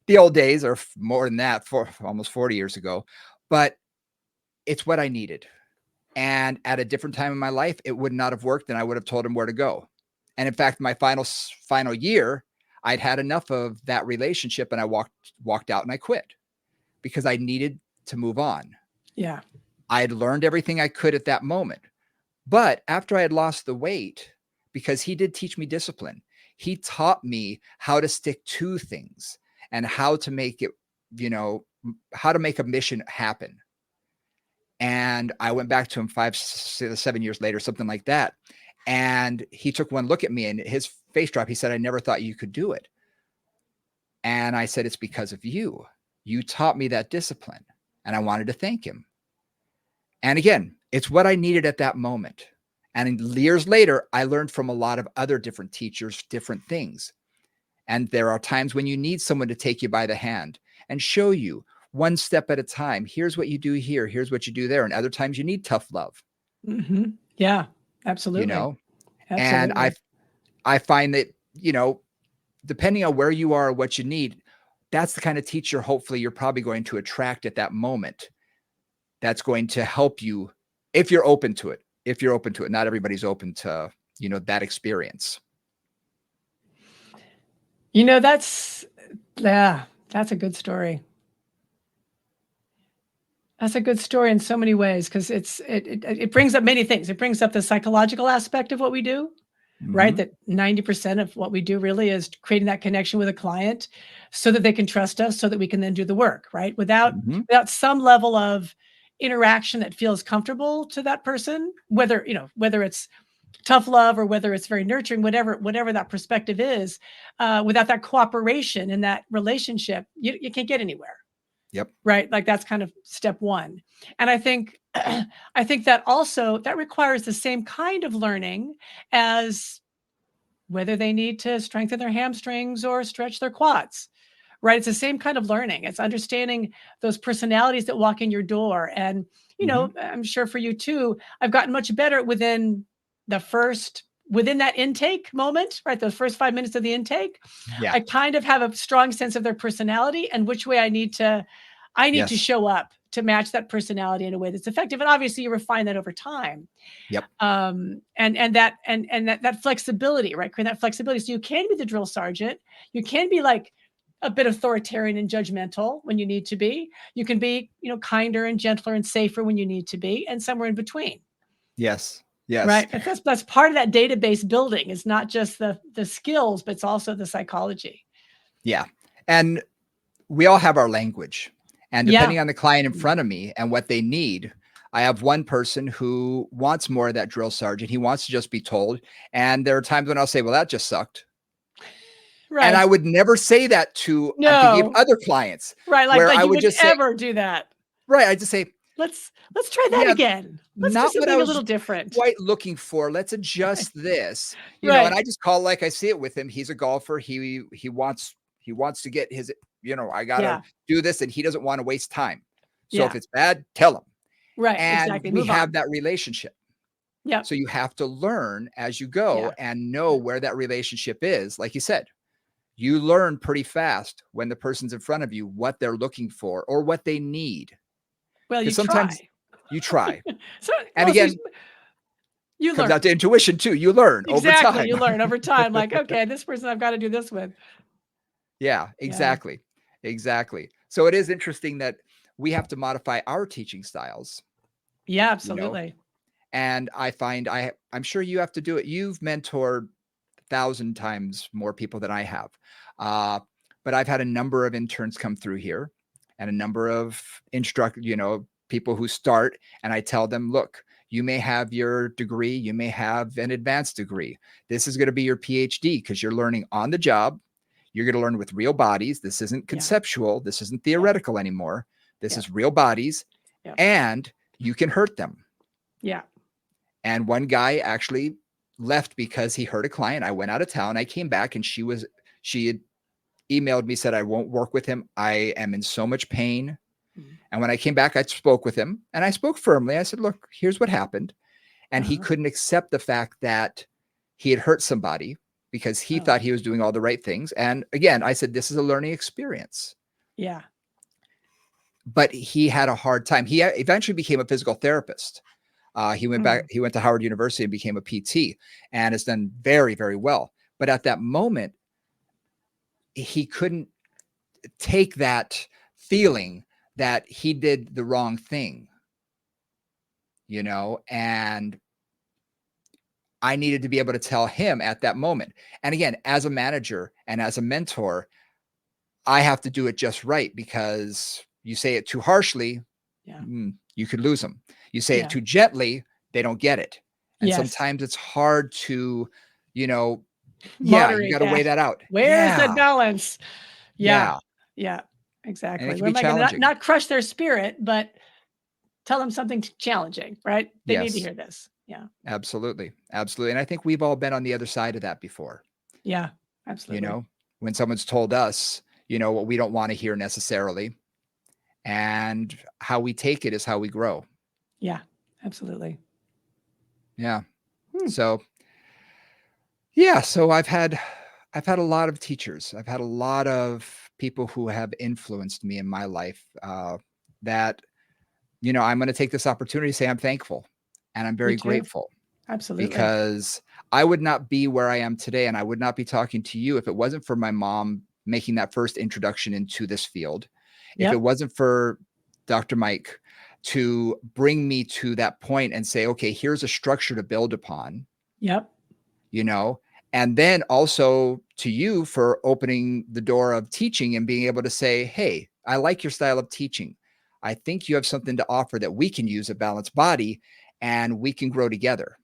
The old days, or more than that, for almost 40 years ago. But it's what I needed. And at a different time in my life, it would not have worked, and I would have told him where to go. And in fact, my final year, I'd had enough of that relationship, and I walked out and I quit because I needed to move on. Yeah. I had learned everything I could at that moment. But after I had lost the weight, because he did teach me discipline, he taught me how to stick to things and how to make it, how to make a mission happen. And I went back to him 7 years later, something like that. And he took one look at me and his face dropped. He said, "I never thought you could do it." And I said, "It's because of you. You taught me that discipline." And I wanted to thank him. And again, it's what I needed at that moment. And years later, I learned from a lot of other different teachers, different things. And there are times when you need someone to take you by the hand and show you one step at a time. Here's what you do here. Here's what you do there. And other times you need tough love, Yeah, you absolutely. know? And Absolutely. I find that, depending on where you are, what you need, that's the kind of teacher, hopefully, you're probably going to attract at that moment. That's going to help you if you're open to it. If you're open to it, not everybody's open to, that experience. That's a good story. That's a good story in so many ways because it brings up many things. It brings up the psychological aspect of what we do, right? Mhm. That 90% of what we do really is creating that connection with a client so that they can trust us, so that we can then do the work, right? Without Mhm. without some level of interaction that feels comfortable to that person, whether it's tough love or whether it's very nurturing, whatever that perspective is, without that cooperation in that relationship, you can't get anywhere. Yep. Right? Like that's kind of step one. And I think I think that also that requires the same kind of learning as whether they need to strengthen their hamstrings or stretch their quads. Right? It's the same kind of learning. It's understanding those personalities that walk in your door. And, Mhm. I'm sure for you too, I've gotten much better within that intake moment, right? Those first 5 minutes of the intake. Yeah. I kind of have a strong sense of their personality and which way I need to Yes. show up to match that personality in a way that's effective. And obviously you refine that over time. Yep. And that flexibility, right? Create that flexibility. So you can be the drill sergeant. You can be like a bit authoritarian and judgmental when you need to be. You can be, kinder and gentler and safer when you need to be, and somewhere in between. Yes. Yes. Right. That's part of that database building. Is not just the skills, but it's also the psychology. Yeah. And we all have our language. And Yeah. depending on the client in front of me and what they need, I have one person who wants more of that drill sergeant. He wants to just be told. And there are times when I'll say, "Well, that just sucked." And I Right. would never say that I'm thinking of No. other clients Right. Like where like I you would wouldn't just say, ever do that. right. I just say, Let's try that "Yeah, again. Let's do not what I something a was little different. quite looking for. Let's Right. adjust this." And Right. I just call it like I see it with him. He's a golfer. He wants to get his, I gotta Yeah. do this, and he doesn't want to waste time. So if Yeah. it's bad, tell him. Right. And Exactly. we Move have on. that relationship. Yep. So you have to learn as you go Yeah. and know where that relationship is. Like you said, you learn pretty fast when the person's in front of you what they're looking for or what they need. Well, Because you sometimes try. you try. So And well, so again, you comes out learn. to intuition too. You learn over Exactly. time. You learn over time. Like, okay, this person I've got to do this with. Yeah, Yeah. exactly. Exactly. So it is interesting that we have to modify our teaching styles, Yeah, you know, absolutely. and I find I'm sure you have to do it. You've mentored 1,000 times more people than I have. Uh, but I've had a number of interns come through here and a number of people who start, and I tell them, look, you may have your degree, you may have an advanced degree. This is going to be your PhD because you're learning on the job. You're going to learn with real bodies. This isn't Yeah. conceptual. This isn't Yeah. theoretical anymore. This Yeah. is real bodies, Yeah. and you can hurt them. Yeah. And one guy actually left because he hurt a client. I went out of town. I came back and she had emailed me, said, "I won't work with him. I am in so much pain." Mm. And when I came back, I spoke with him and I spoke firmly. I said, "Look, here's what happened." and he Uh-huh. couldn't accept the fact that he had hurt somebody because he Oh, thought he was doing all the right things. And again, I said, this is a learning experience. yeah. But he had a hard time. He eventually became a physical therapist. He went back, Mm. he went to Howard University and became a PT and has done very, very well. But at that moment, he couldn't take that feeling that he did the wrong thing, and I needed to be able to tell him at that moment. And again, as a manager and as a mentor, I have to do it just right because you say it too harshly, Yeah. you could lose them. You say it Yeah. too gently, they don't get it. And Yes. sometimes it's hard to, you know, yeah, you Moderate got to weigh that. that out. Where's that Yeah. balance? Yeah. Yeah. Yeah. And it Exactly. can Where be am I going to challenging. not crush their spirit, but tell them something challenging, right? They need to Yes, hear this. Yeah. absolutely. Absolutely. And I think we've all been on the other side of that before, Yeah. you Absolutely. know, when someone's told us, what we don't want to hear necessarily. And how we take it is how we grow. Yeah. Absolutely. Yeah. Hmm. So, yeah, so I've had a lot of teachers. I've had a lot of people who have influenced me in my life, that, I'm going to take this opportunity to say I'm thankful and I'm Me very too. grateful Absolutely. because I would not be where I am today and I would not be talking to you if it wasn't for my mom making that first introduction into this field. If it Yep. wasn't for Dr. Mike to bring me to that point and say, okay, here's a structure to build upon, Yep. you know, and then also to you for opening the door of teaching and being able to say, hey, I like your style of teaching. I think you have something to offer that we can use a balanced body and we can grow together.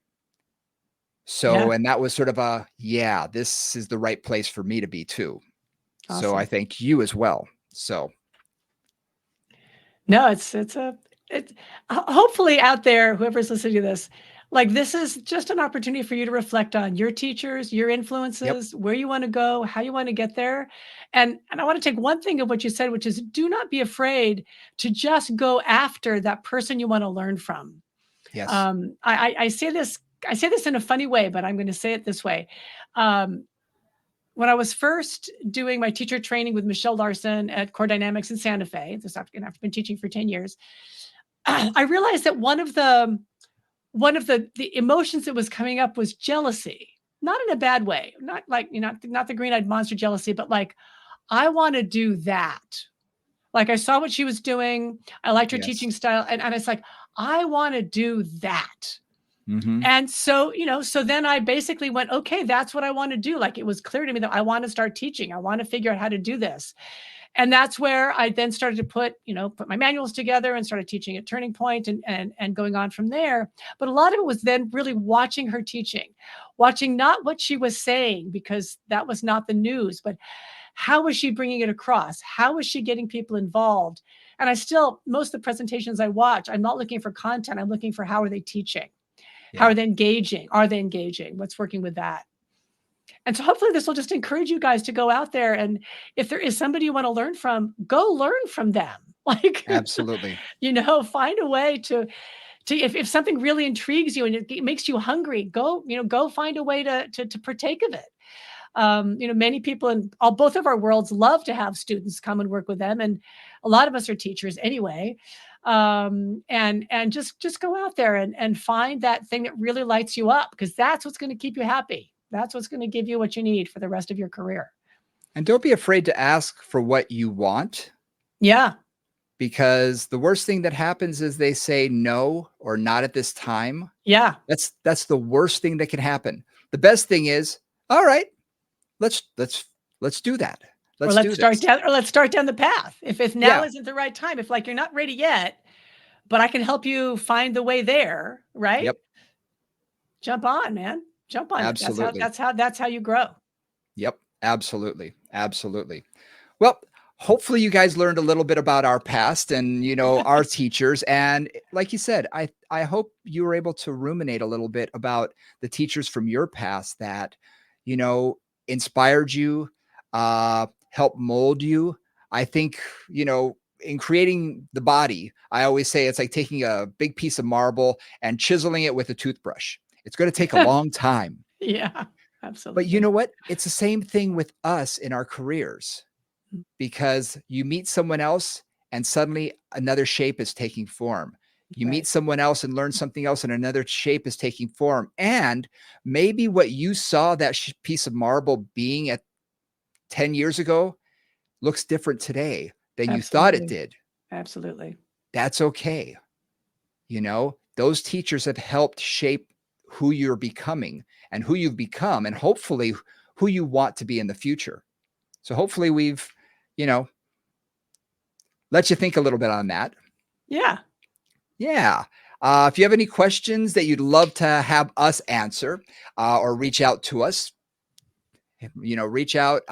So, Yeah. and that was sort of yeah, this is the right place for me to be too. So I Awesome. thank you as well. So, No, it's hopefully out there, whoever's listening to this, like this is just an opportunity for you to reflect on your teachers, your yep. influences, where you want to go, how you want to get there. And I want to take one thing of what you said, which is do not be afraid to just go after that person you want to learn from. Yes. I say this in a funny way, but I'm going to say it this way. Um, when I was first doing my teacher training with Michelle Larson at Core Dynamics in Santa Fe, this after I've been teaching for 10 years, I realized that one of the emotions that was coming up was jealousy. Not in a bad way, not like not the green-eyed monster jealousy, but like I want to do that. Like I saw what she was doing, I liked her Yes. teaching style, and it's like I want to do that. Hmm. And so, so then I basically went, okay, that's what I want to do. Like it was clear to me that I want to start teaching. I want to figure out how to do this. And that's where I then started to put my manuals together and started teaching at Turning Point and going on from there. But a lot of it was then really watching her teaching, watching not what she was saying, because that was not the news, but how was she bringing it across? How was she getting people involved? And most of the presentations I watch, I'm not looking for content. I'm looking for how are they teaching? How Yeah. are they engaging? Are they engaging? What's working with that? And so hopefully this will just encourage you guys to go out there. And if there is somebody you want to learn from, go learn from them. Like, Absolutely. find a way to if something really intrigues you and it makes you hungry, go find a way to partake of it. Many people in both of our worlds love to have students come and work with them. And a lot of us are teachers anyway. And just go out there and find that thing that really lights you up, because that's what's going to keep you happy. That's what's going to give you what you need for the rest of your career. And don't be afraid to ask for what you want, Yeah. because the worst thing that happens is they say no or not at this time. Yeah. That's the worst thing that can happen. The best thing is, all right, let's do that. Or Let's do this. let's start down the path. If now Yeah. isn't the right time, if like you're not ready yet, but I can help you find the way there, right? Yep. Jump on, man. Jump on it. That's how Absolutely. that's how that's how you grow. Yep. Absolutely. Absolutely. Well, hopefully you guys learned a little bit about our past and, our teachers. And like you said, I hope you were able to ruminate a little bit about the teachers from your past that, you know, inspired you, helped mold you. I think, in creating the body, I always say it's like taking a big piece of marble and chiseling it with a toothbrush. It's going to take a long time. Yeah, But you absolutely. know what? It's the same thing with us in our careers, Mm, because you meet someone else and suddenly another shape is taking form. You meet right. someone else and learn something else and another shape is taking form. And maybe what you saw that piece of marble being at 10 years ago looks different today than you thought it Absolutely. did. Absolutely. That's okay. You know, those teachers have helped shape who you're becoming and who you've become, and hopefully who you want to be in the future. So hopefully we've, you know, let you think a little bit on that. Yeah. Yeah. If you have any questions that you'd love to have us answer, or reach out to us, reach out.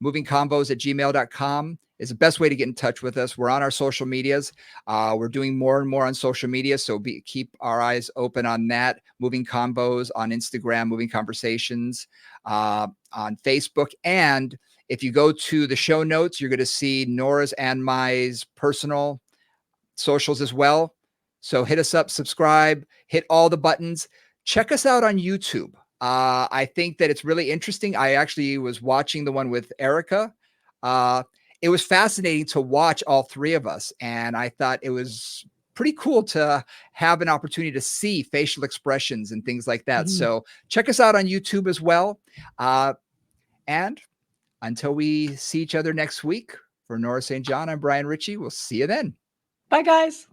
Movingcombos@gmail.com is the best way to get in touch with us. We're on our social medias. We're doing more and more on social media, so keep our eyes open on that. Moving Combos on Instagram, Moving Conversations on Facebook. And if you go to the show notes, you're going to see Nora's and my personal socials as well. So hit us up, subscribe, hit all the buttons. Check us out on YouTube. I think that it's really interesting. I actually was watching the one with Erica. Uh, it was fascinating to watch all three of us. And I thought it was pretty cool to have an opportunity to see facial expressions and things like that. Mhm. So check us out on YouTube as well. And until we see each other next week, for Nora St. John, I'm Brian Ritchie. We'll see you then. Bye, guys.